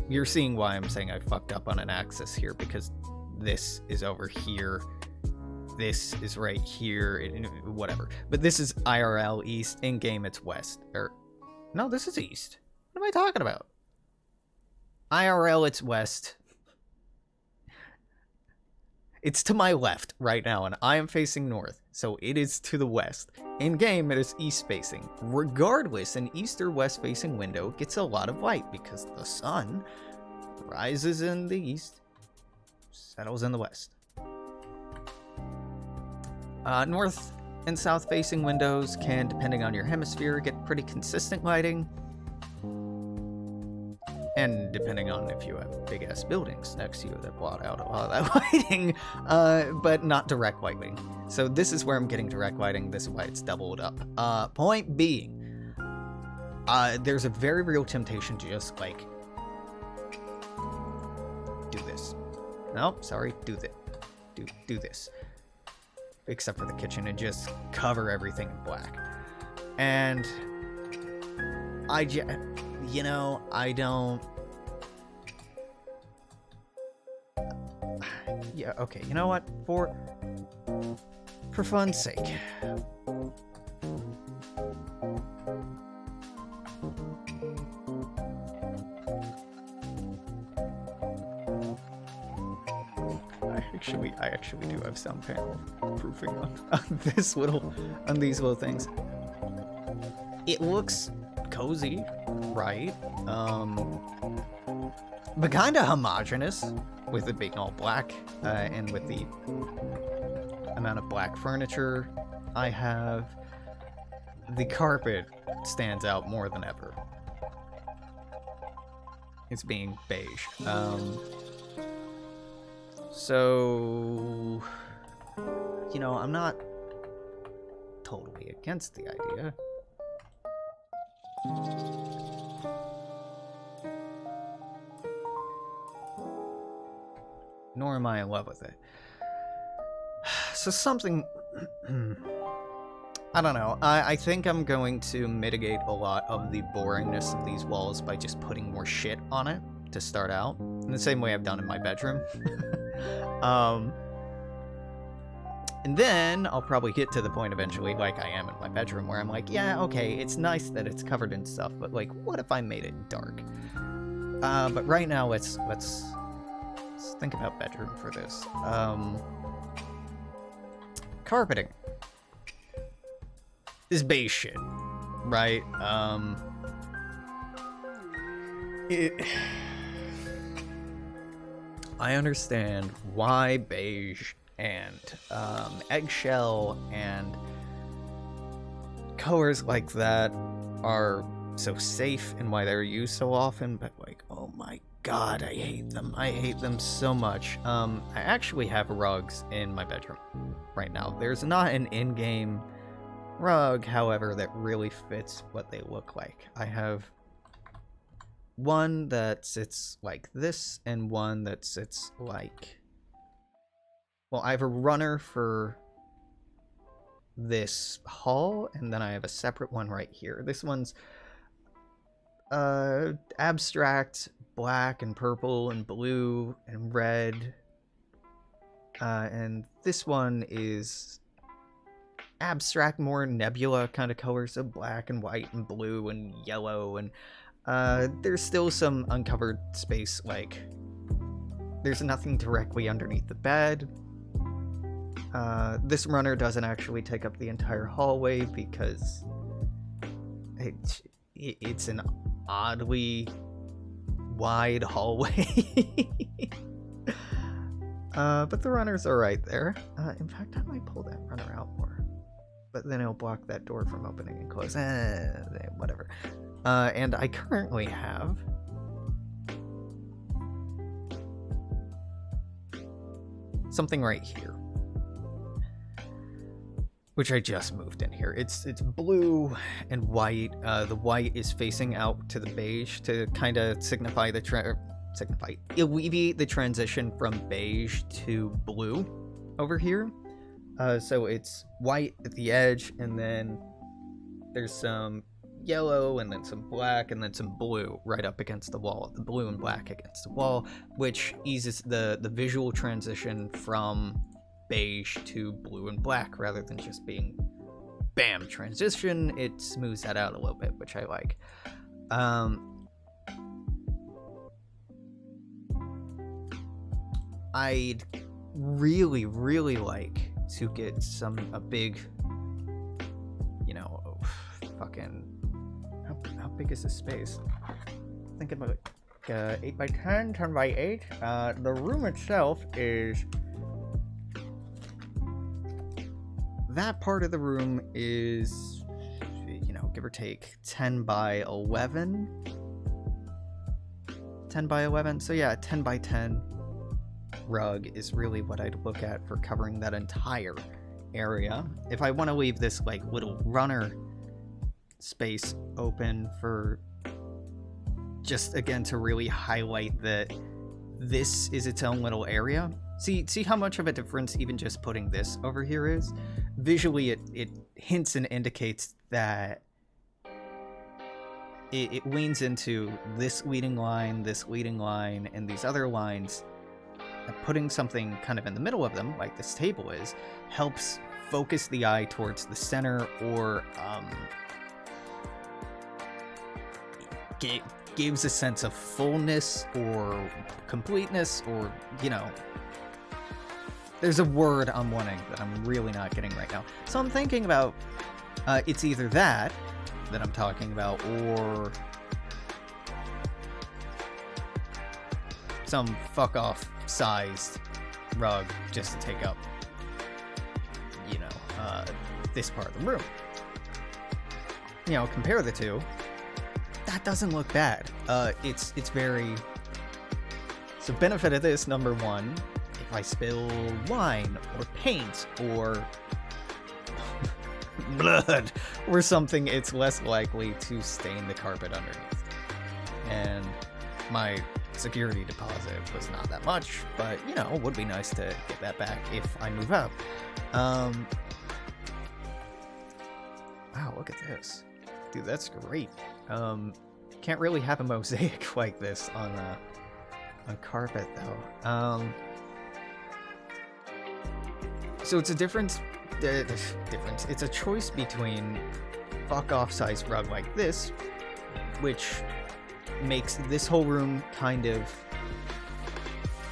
You're seeing why I'm saying I fucked up on an axis here, because this is over here, this is right here, whatever. But this is IRL east. In game it's west. Or no, this is east. What am I talking about? IRL it's west. It's to my left right now, and I am facing north, so it is to the west. In-game, it is east-facing. Regardless, an east or west-facing window gets a lot of light because the sun rises in the east, settles in the west. North and south-facing windows can, depending on your hemisphere, get pretty consistent lighting. And depending on if you have big-ass buildings next to you that blot out a lot of that lighting, but not direct lighting. So this is where I'm getting direct lighting. This is why it's doubled up. Point being, there's a very real temptation to just, like, do this. No, sorry, do that. Do this. Except for the kitchen, and just cover everything in black. And I don't... Yeah, okay, you know what? For fun's sake. I actually do have sound panel proofing on these little things. It looks cozy, right? But kind of homogenous, with it being all black, and with the amount of black furniture I have. The carpet stands out more than ever. It's being beige. So, you know, I'm not totally against the idea. Nor am I in love with it. So something... I don't know. I think I'm going to mitigate a lot of the boringness of these walls by just putting more shit on it to start out. In the same way I've done in my bedroom. And then I'll probably get to the point eventually, like I am in my bedroom, where I'm like, yeah, okay, it's nice that it's covered in stuff, but like, what if I made it dark? But right now, let's think about bedroom for this. Carpeting. This beige shit, right? I understand why beige and eggshell and colors like that are so safe and why they're used so often, but like, oh my god, I hate them. I hate them so much. I actually have rugs in my bedroom right now. There's not an in-game rug, however, that really fits what they look like. I have one that sits like this and one that sits like... Well, I have a runner for this hall, and then I have a separate one right here. This one's abstract black and purple and blue and red. And this one is abstract, more nebula kind of colors, so black and white and blue and yellow, and there's still some uncovered space like There's nothing directly underneath the bed. This runner doesn't actually take up the entire hallway because it's an oddly wide hallway. But the runners are right there. In fact, I might pull that runner out more. But then it'll block that door from opening and closing. Whatever. And I currently have something right here, which I just moved in here. It's blue and white. The white is facing out to the beige to kind of alleviate the transition from beige to blue over here. So it's white at the edge, and then there's some yellow, and then some black, and then some blue right up against the wall. The blue and black against the wall, which eases the visual transition from beige to blue and black rather than just being bam transition. It smooths that out a little bit, which I like. I'd really like to get a big, fucking, how big is this space? Think about it, 8 by 10, 10 by 8. The room itself is, that part of the room is, give or take 10 by 11. 10 by 11, so yeah, 10 by 10 rug is really what I'd look at for covering that entire area. If I want to leave this like little runner space open for just, again, to really highlight that this is its own little area. See how much of a difference even just putting this over here is? Visually, it hints and indicates that it leans into this leading line, and these other lines. Putting something kind of in the middle of them, like this table is, helps focus the eye towards the center, or gives a sense of fullness or completeness, or, there's a word I'm wanting that I'm really not getting right now. So I'm thinking about, it's either that I'm talking about, or some fuck off sized rug just to take up, this part of the room. Compare the two. That doesn't look bad. It's very. So benefit of this, number one, if I spill wine or paint or blood or something, it's less likely to stain the carpet underneath. And my security deposit was not that much, but it would be nice to get that back if I move out. Wow, look at this, dude. That's great. Can't really have a mosaic like this on carpet though. So it's a difference. It's a choice between fuck off size rug like this, which makes this whole room kind of,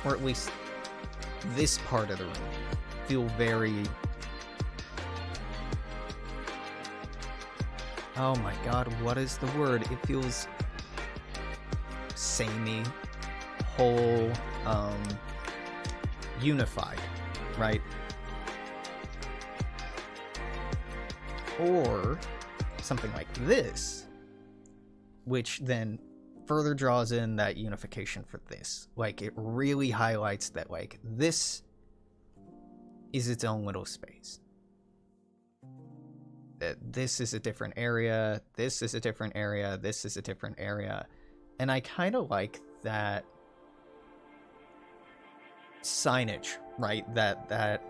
or at least this part of the room, feel very, oh my god, what is the word? It feels samey, whole, unified, right? Or something like this, which then further draws in that unification for this. Like, it really highlights that, like, this is its own little space. That this is a different area, this is a different area, this is a different area. And I kind of like that signage, right? That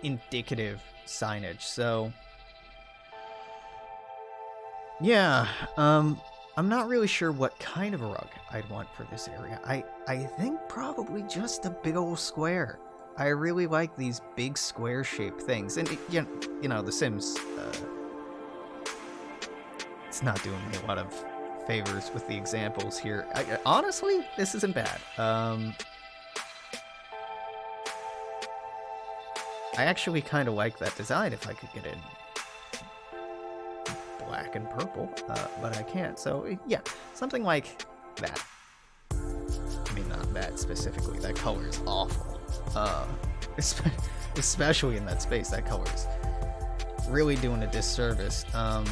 indicative signage. So yeah, I'm not really sure what kind of a rug I'd want for this area. I think probably just a big old square. I really like these big square shaped things. And The Sims, it's not doing me a lot of favors with the examples here. Honestly, this isn't bad. I actually kind of like that design if I could get it black and purple, but I can't. So yeah, something like that. I mean, not that specifically. That color is awful. Especially in that space, that color is really doing a disservice. So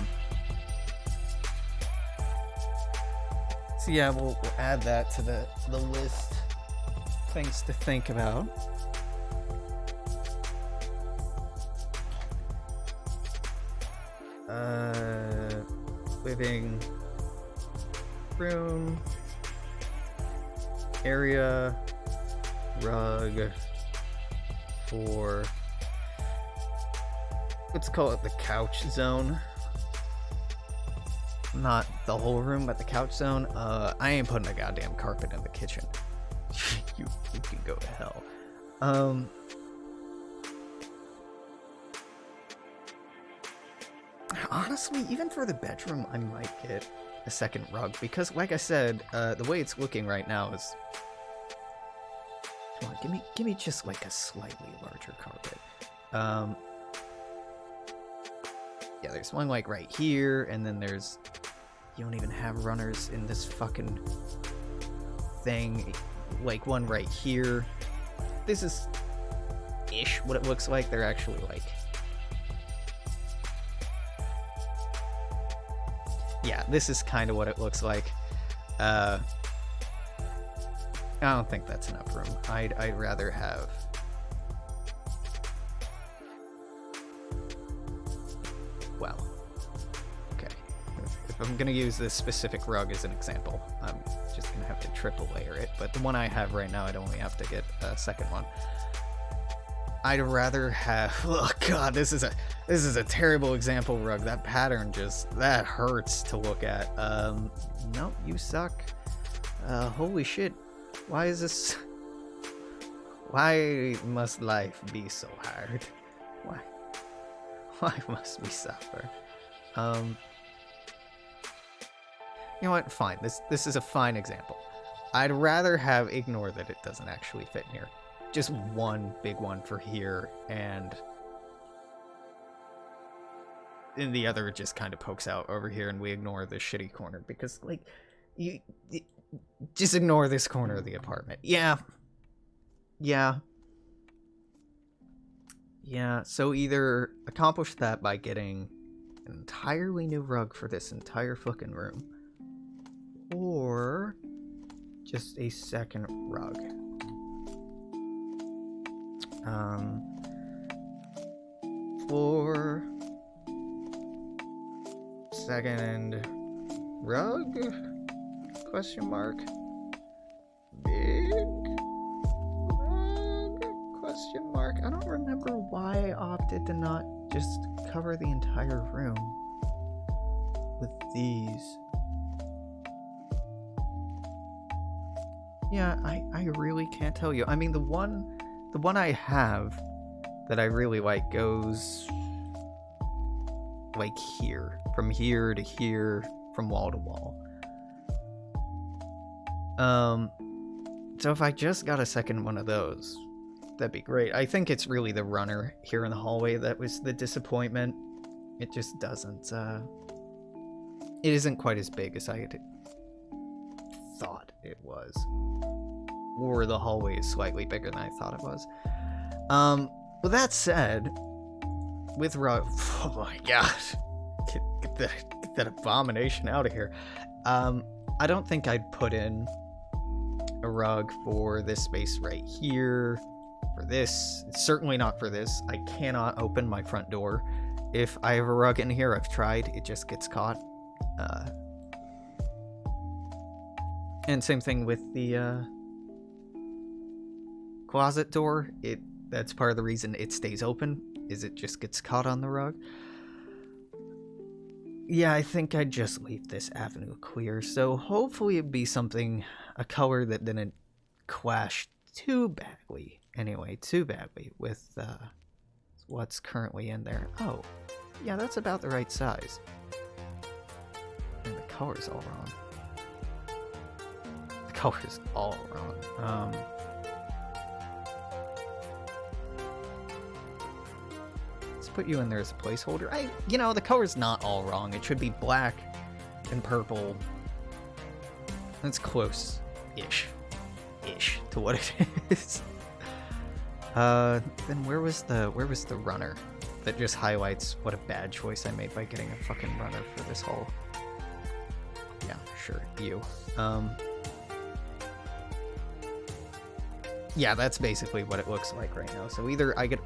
yeah, we'll add that to the list. Things to think about. Living room area rug for, let's call it the couch zone. Not the whole room, but the couch zone. I ain't putting a goddamn carpet in the kitchen. you can go to hell. Honestly, even for the bedroom, I might get a second rug because, like I said, the way it's looking right now is. Come on, give me just like a slightly larger carpet. Yeah, there's one like right here, and then there's. You don't even have runners in this fucking thing. Like one right here. This is ish what it looks like. They're actually like. Yeah, this is kind of what it looks like. I don't think that's enough room. I'd rather have. Well, okay. If I'm gonna use this specific rug as an example, I'm just gonna have to triple layer it. But the one I have right now, I'd only have to get a second one. I'd rather have. Oh god, this is a terrible example rug. That pattern that hurts to look at. No, you suck. Holy shit. Why is this? Why must life be so hard? Why must we suffer? You know what? Fine. This is a fine example. I'd rather ignore that it doesn't actually fit in here. Just one big one for here, and the other just kind of pokes out over here, and we ignore the shitty corner because, like, you just ignore this corner of the apartment. Yeah. So either accomplish that by getting an entirely new rug for this entire fucking room, or just a second rug. For second rug? Question mark. Big rug? Question mark. I don't remember why I opted to not just cover the entire room with these. Yeah, I really can't tell you. I mean, the one I have that I really like goes like here, from here to here, from wall to wall. So if I just got a second one of those, that'd be great. I think it's really the runner here in the hallway that was the disappointment. It just doesn't, it isn't quite as big as I had thought it was. Or the hallway is slightly bigger than I thought it was. With that said, with rug, oh my god, get that abomination out of here. I don't think I'd put in a rug for this space right here. For this, certainly not for this. I cannot open my front door if I have a rug in here. I've tried, it just gets caught. And same thing with the closet door. That's part of the reason it stays open, is it just gets caught on the rug. Yeah, I think I'd just leave this avenue clear, so hopefully it'd be something, a color that didn't clash too badly with what's currently in there. Oh, yeah, that's about the right size. And the color's all wrong. The color's all wrong. put you in there as a placeholder. You know, the color's not all wrong. It should be black and purple. That's close-ish to what it is. Then where was the runner that just highlights what a bad choice I made by getting a fucking runner for this hole? Yeah, sure, you. Yeah, that's basically what it looks like right now. So either I get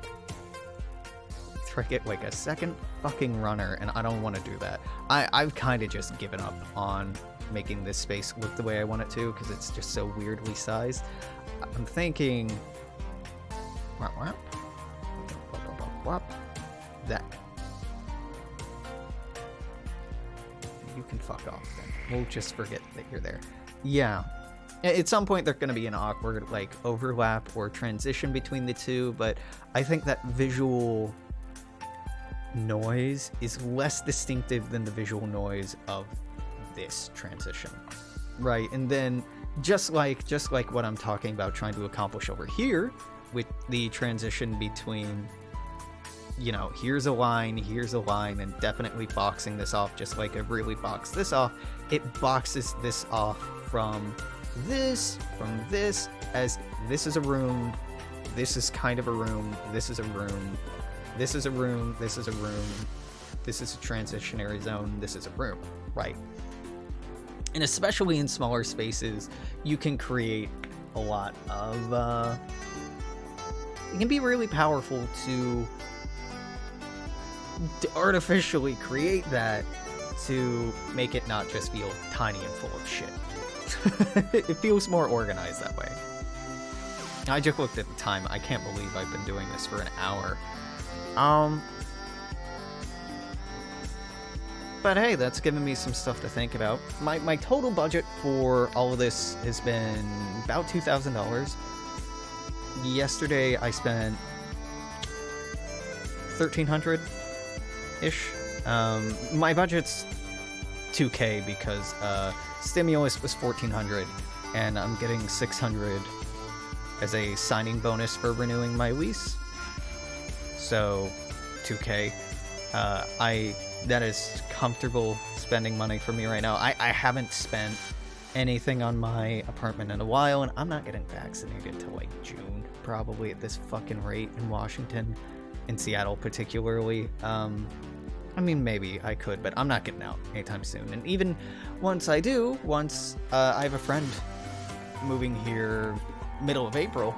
like a second fucking runner, and I don't want to do that. I've kind of just given up on making this space look the way I want it to, because it's just so weirdly sized. I'm thinking that you can fuck off then. We'll just forget that you're there. Yeah, at some point there's going to be an awkward like overlap or transition between the two, but I think that visual noise is less distinctive than the visual noise of this transition, right? And then just like what I'm talking about trying to accomplish over here with the transition between, you know, here's a line, and definitely boxing this off just like I've really boxed this off. It boxes this off from this, as this is a room, this is kind of a room, this is a room, this is a room, this is a room, this is a transitionary zone, this is a room, right? And especially in smaller spaces, you can create a lot of, it can be really powerful to artificially create that to make it not just feel tiny and full of shit. It feels more organized that way. I just looked at the time. I can't believe I've been doing this for an hour. But hey, that's given me some stuff to think about. My total budget for all of this has been about $2,000. Yesterday I spent $1,300-ish. My budget's $2K because stimulus was $1,400, and I'm getting $600 as a signing bonus for renewing my lease. So $2K. That is comfortable spending money for me right now. I haven't spent anything on my apartment in a while, and I'm not getting vaccinated till like June, probably, at this fucking rate in Washington, in Seattle particularly. I mean, maybe I could, but I'm not getting out anytime soon. And even once I do, I have a friend moving here middle of April,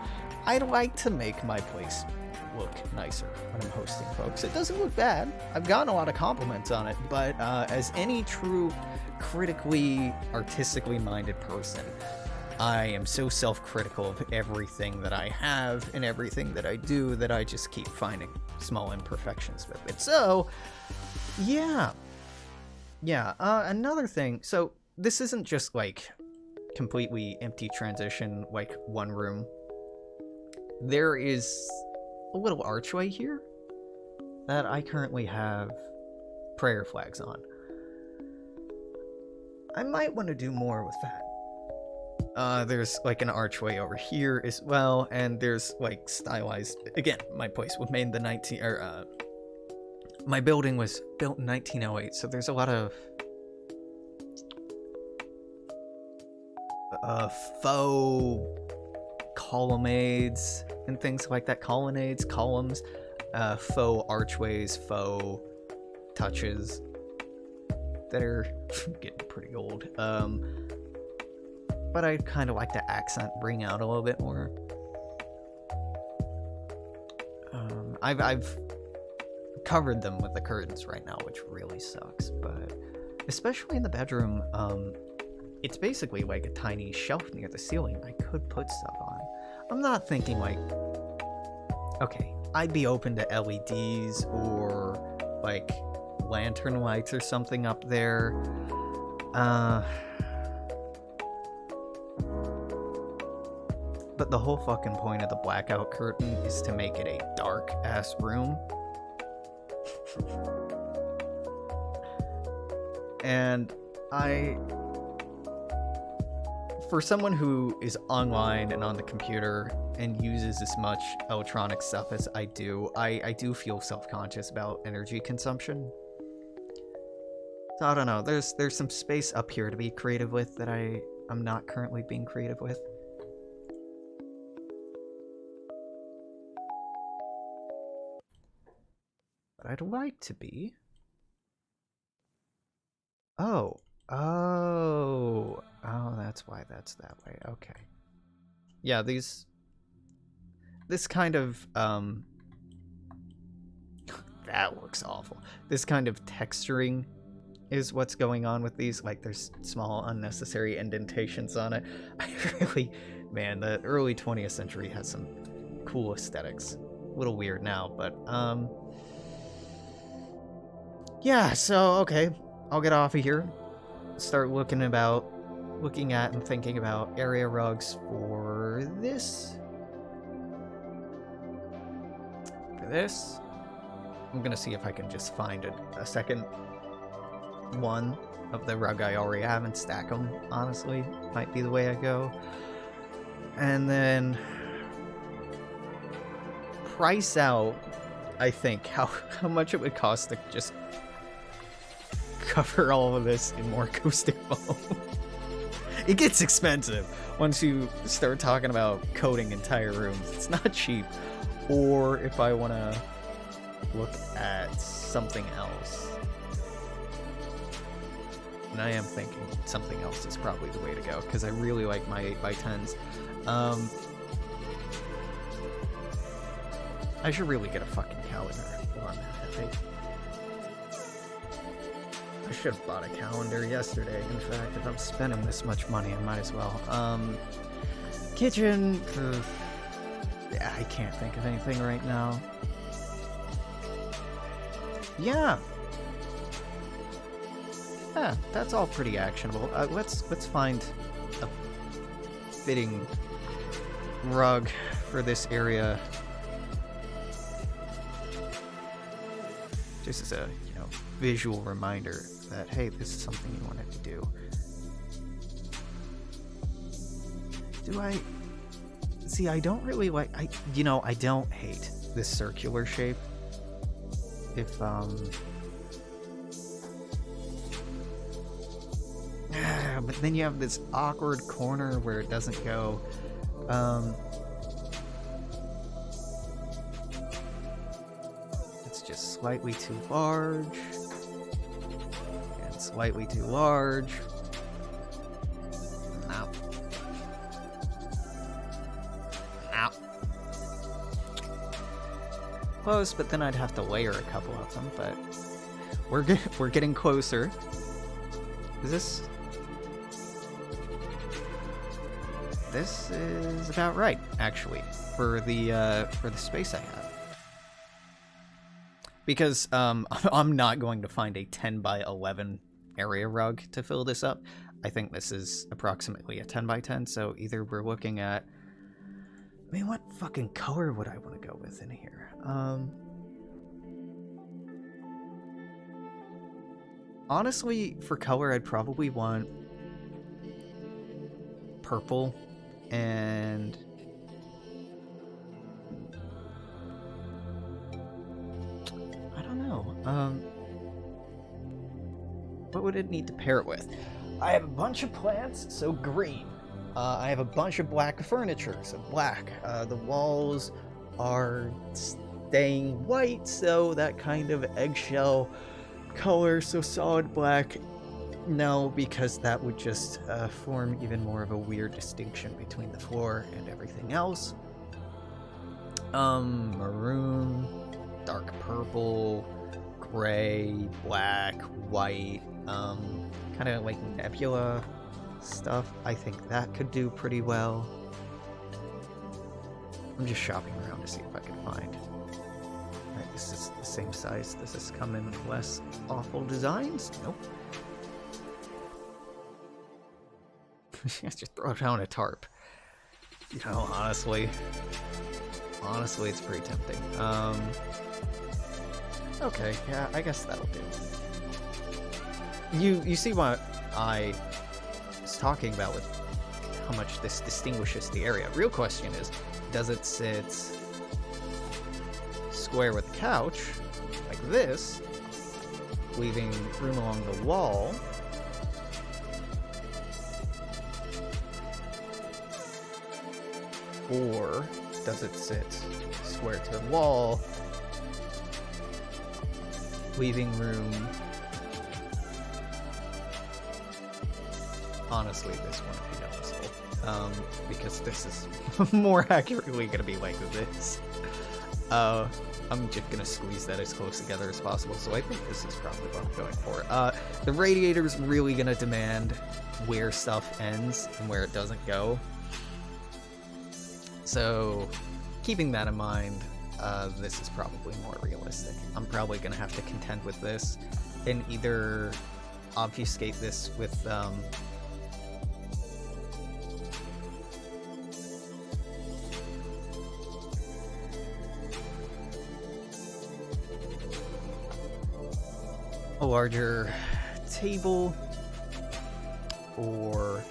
I'd like to make my place look nicer when I'm hosting folks. It doesn't look bad. I've gotten a lot of compliments on it, but as any true critically, artistically minded person, I am so self-critical of everything that I have and everything that I do that I just keep finding small imperfections with it. So, yeah. Another thing, so this isn't just like completely empty transition, like one room. There is a little archway here that I currently have prayer flags on. I might want to do more with that. There's like an archway over here as well, and there's like stylized. Again, my place was made in the my building was built in 1908, so there's a lot of faux colonnades and things like that. Colonnades, columns, faux archways, faux touches that are getting pretty old. But I'd kind of like to bring out a little bit more. I've covered them with the curtains right now, which really sucks, but especially in the bedroom, it's basically like a tiny shelf near the ceiling I could put stuff on. I'm not thinking like, okay, I'd be open to LEDs or like lantern lights or something up there. But the whole fucking point of the blackout curtain is to make it a dark ass room. And for someone who is online and on the computer and uses as much electronic stuff as I do feel self-conscious about energy consumption. So I don't know, there's some space up here to be creative with that I'm not currently being creative with. But I'd like to be. Oh, that's why that's that way. Okay. Yeah, this kind of, that looks awful. This kind of texturing is what's going on with these. Like, there's small, unnecessary indentations on it. I really, man, the early 20th century has some cool aesthetics. A little weird now, but, yeah, so, okay. I'll get off of here. Start looking at and thinking about area rugs for this. I'm gonna see if I can just find a second one of the rug I already have and stack them, honestly. Might be the way I go. And then price out, I think, how much it would cost to just cover all of this in more acoustic foam. It gets expensive once you start talking about coating entire rooms. It's not cheap. Or if I want to look at something else. And I am thinking something else is probably the way to go, because I really like my 8x10s. I should really get a fucking calendar. Hold on, I should have bought a calendar yesterday. In fact, if I'm spending this much money, I might as well. Kitchen. Yeah, I can't think of anything right now. Yeah, that's all pretty actionable. Let's find a fitting rug for this area. Just as a, visual reminder that, hey, this is something you wanted to do. See, I don't really like, I don't hate this circular shape. If, but then you have this awkward corner where it doesn't go. It's just slightly too large. And slightly too large. Ow. Ow. Close, but then I'd have to layer a couple of them, but we're getting closer. This is about right, actually, for the space I have. Because I'm not going to find a 10x11 area rug to fill this up. I think this is approximately a 10x10, so either we're looking at, I mean, what fucking color would I want to go with in here? Honestly, for color, I'd probably want purple and I don't know. What would it need to pair it with? I have a bunch of plants, so green. I have a bunch of black furniture, so black. The walls are staying white, so that kind of eggshell color, so solid black. No, because that would just form even more of a weird distinction between the floor and everything else. Maroon, dark purple, gray, black, white, kind of like nebula stuff. I think that could do pretty well. I'm just shopping around to see if I can find. Alright, this is the same size. Does this come in less awful designs? Nope. Just throw down a tarp. Honestly, it's pretty tempting. Okay, yeah, I guess that'll do. You see what I was talking about with how much this distinguishes the area. Real question is, does it sit square with the couch, like this, leaving room along the wall, or does it sit square to the wall, leaving room... Honestly, this one would be noticeable, because this is more accurately going to be like this. I'm just going to squeeze that as close together as possible, so I think this is probably what I'm going for. The radiator's really going to demand where stuff ends and where it doesn't go. So, keeping that in mind, this is probably more realistic. I'm probably going to have to contend with this and either obfuscate this with... a larger table, or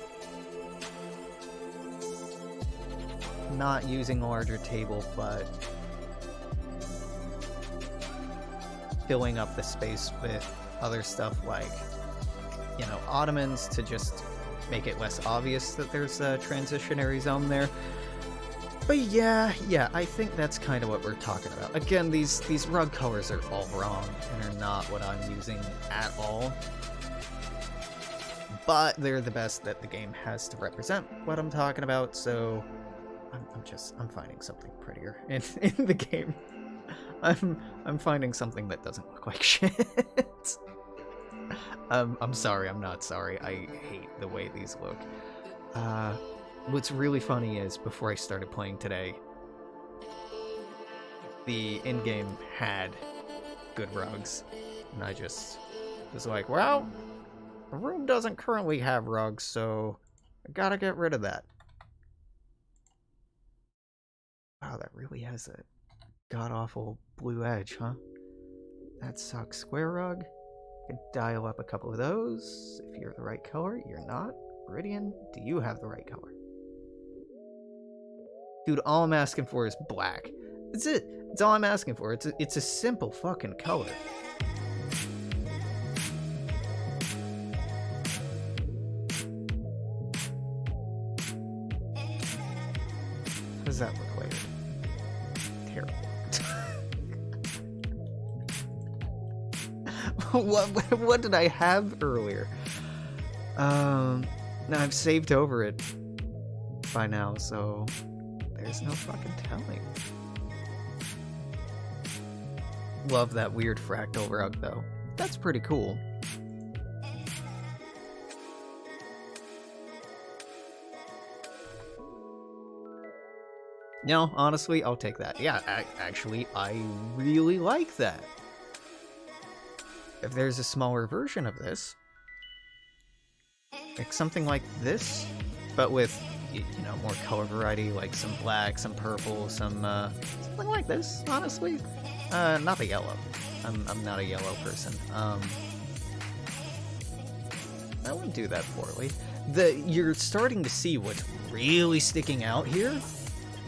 not using a larger table, but filling up the space with other stuff like, you know, ottomans to just make it less obvious that there's a transitionary zone there. But yeah, I think that's kind of what we're talking about. Again, these rug colors are all wrong and are not what I'm using at all. But they're the best that the game has to represent what I'm talking about, so I'm finding something prettier in the game. I'm finding something that doesn't look like shit. I'm sorry, I'm not sorry. I hate the way these look. What's really funny is, before I started playing today, the in-game had good rugs, and I just was like, well, the room doesn't currently have rugs, so I gotta get rid of that. Wow, that really has a god-awful blue edge, huh? That sucks. Square rug? Could dial up a couple of those. If you're the right color, you're not. Meridian, do you have the right color? Dude, all I'm asking for is black. That's it. That's all I'm asking for. It's a simple fucking color. How does that look later? Terrible. What did I have earlier? Now I've saved over it by now, so there's no fucking telling. Love that weird fractal rug, though. That's pretty cool. No, honestly, I'll take that. Yeah, actually, I really like that. If there's a smaller version of this, like something like this, but with, you know, more color variety, like some black, some purple, some, something like this, honestly. Not the yellow. I'm not a yellow person. I wouldn't do that poorly. You're starting to see what's really sticking out here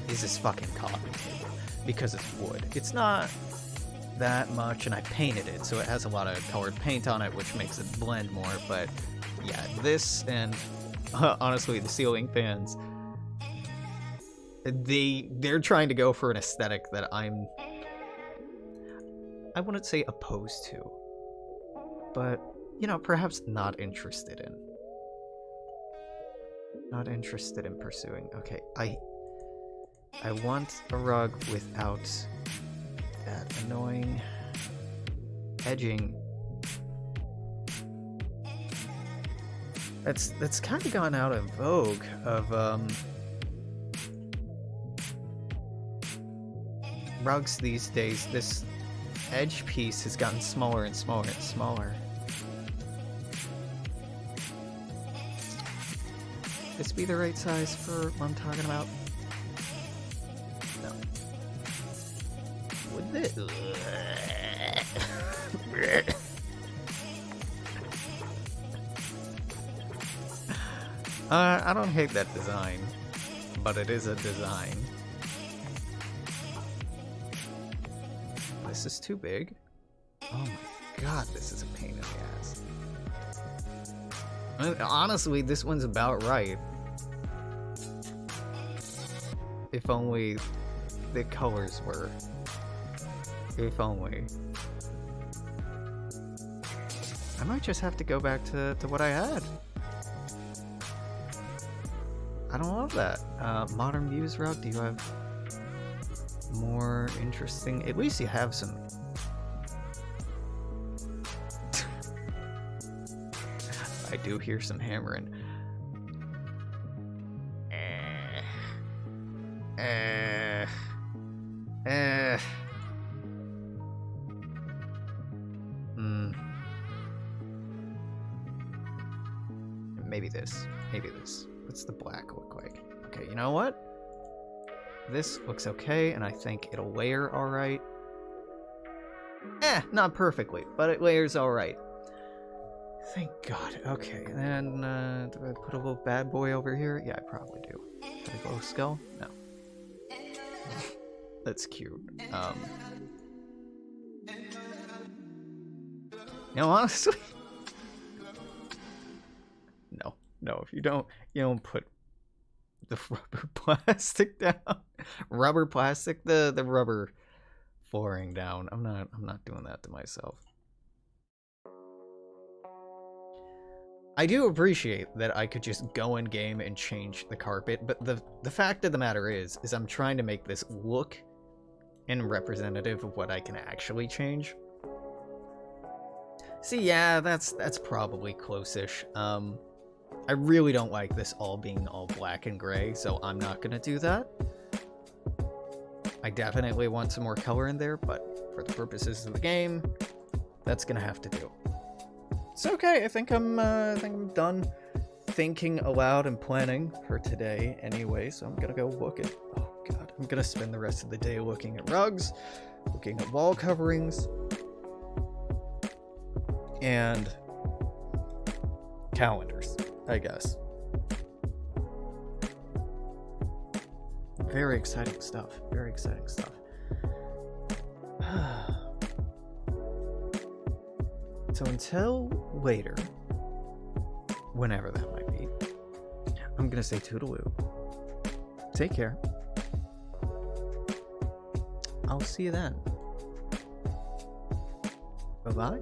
is this fucking coffee table, because it's wood. It's not that much, and I painted it, so it has a lot of colored paint on it, which makes it blend more, but yeah, this and honestly the ceiling fans, they're trying to go for an aesthetic that I wouldn't say opposed to, but, you know, perhaps not interested in. Not interested in pursuing. Okay, I want a rug without that annoying edging. That's kind of gone out of vogue of rugs these days. This edge piece has gotten smaller and smaller and smaller. This be the right size for what I'm talking about? No. Would this? I don't hate that design, but it is a design. This is too big. Oh my god, this is a pain in the ass. Honestly, this one's about right. If only the colors were. If only. I might just have to go back to what I had. I don't love that. Modern Views rug, do you have more interesting? At least you have some. I do hear some hammering. Maybe this. Maybe this. What's the black look like? Okay, you know what? This looks okay, and I think it'll layer alright. Not perfectly, but it layers alright. Thank God. Okay, and then do I put a little bad boy over here? Yeah, I probably do. Do I glow skull? No. That's cute. No, honestly. No, if you don't put the rubber plastic down. Rubber plastic, the rubber flooring down. I'm not doing that to myself. I do appreciate that I could just go in game and change the carpet, but the fact of the matter is I'm trying to make this look and representative of what I can actually change. See, yeah, that's probably close-ish. I really don't like this all being all black and gray, so I'm not gonna do that. I definitely want some more color in there, but for the purposes of the game, that's gonna have to do. It's okay. I think I'm done thinking aloud and planning for today anyway, so I'm gonna go look at. Oh god, I'm gonna spend the rest of the day looking at rugs, looking at wall coverings, and calendars, I guess. Very exciting stuff. Very exciting stuff. So until later, whenever that might be, I'm gonna say toodaloo. Take care. I'll see you then. Bye-bye.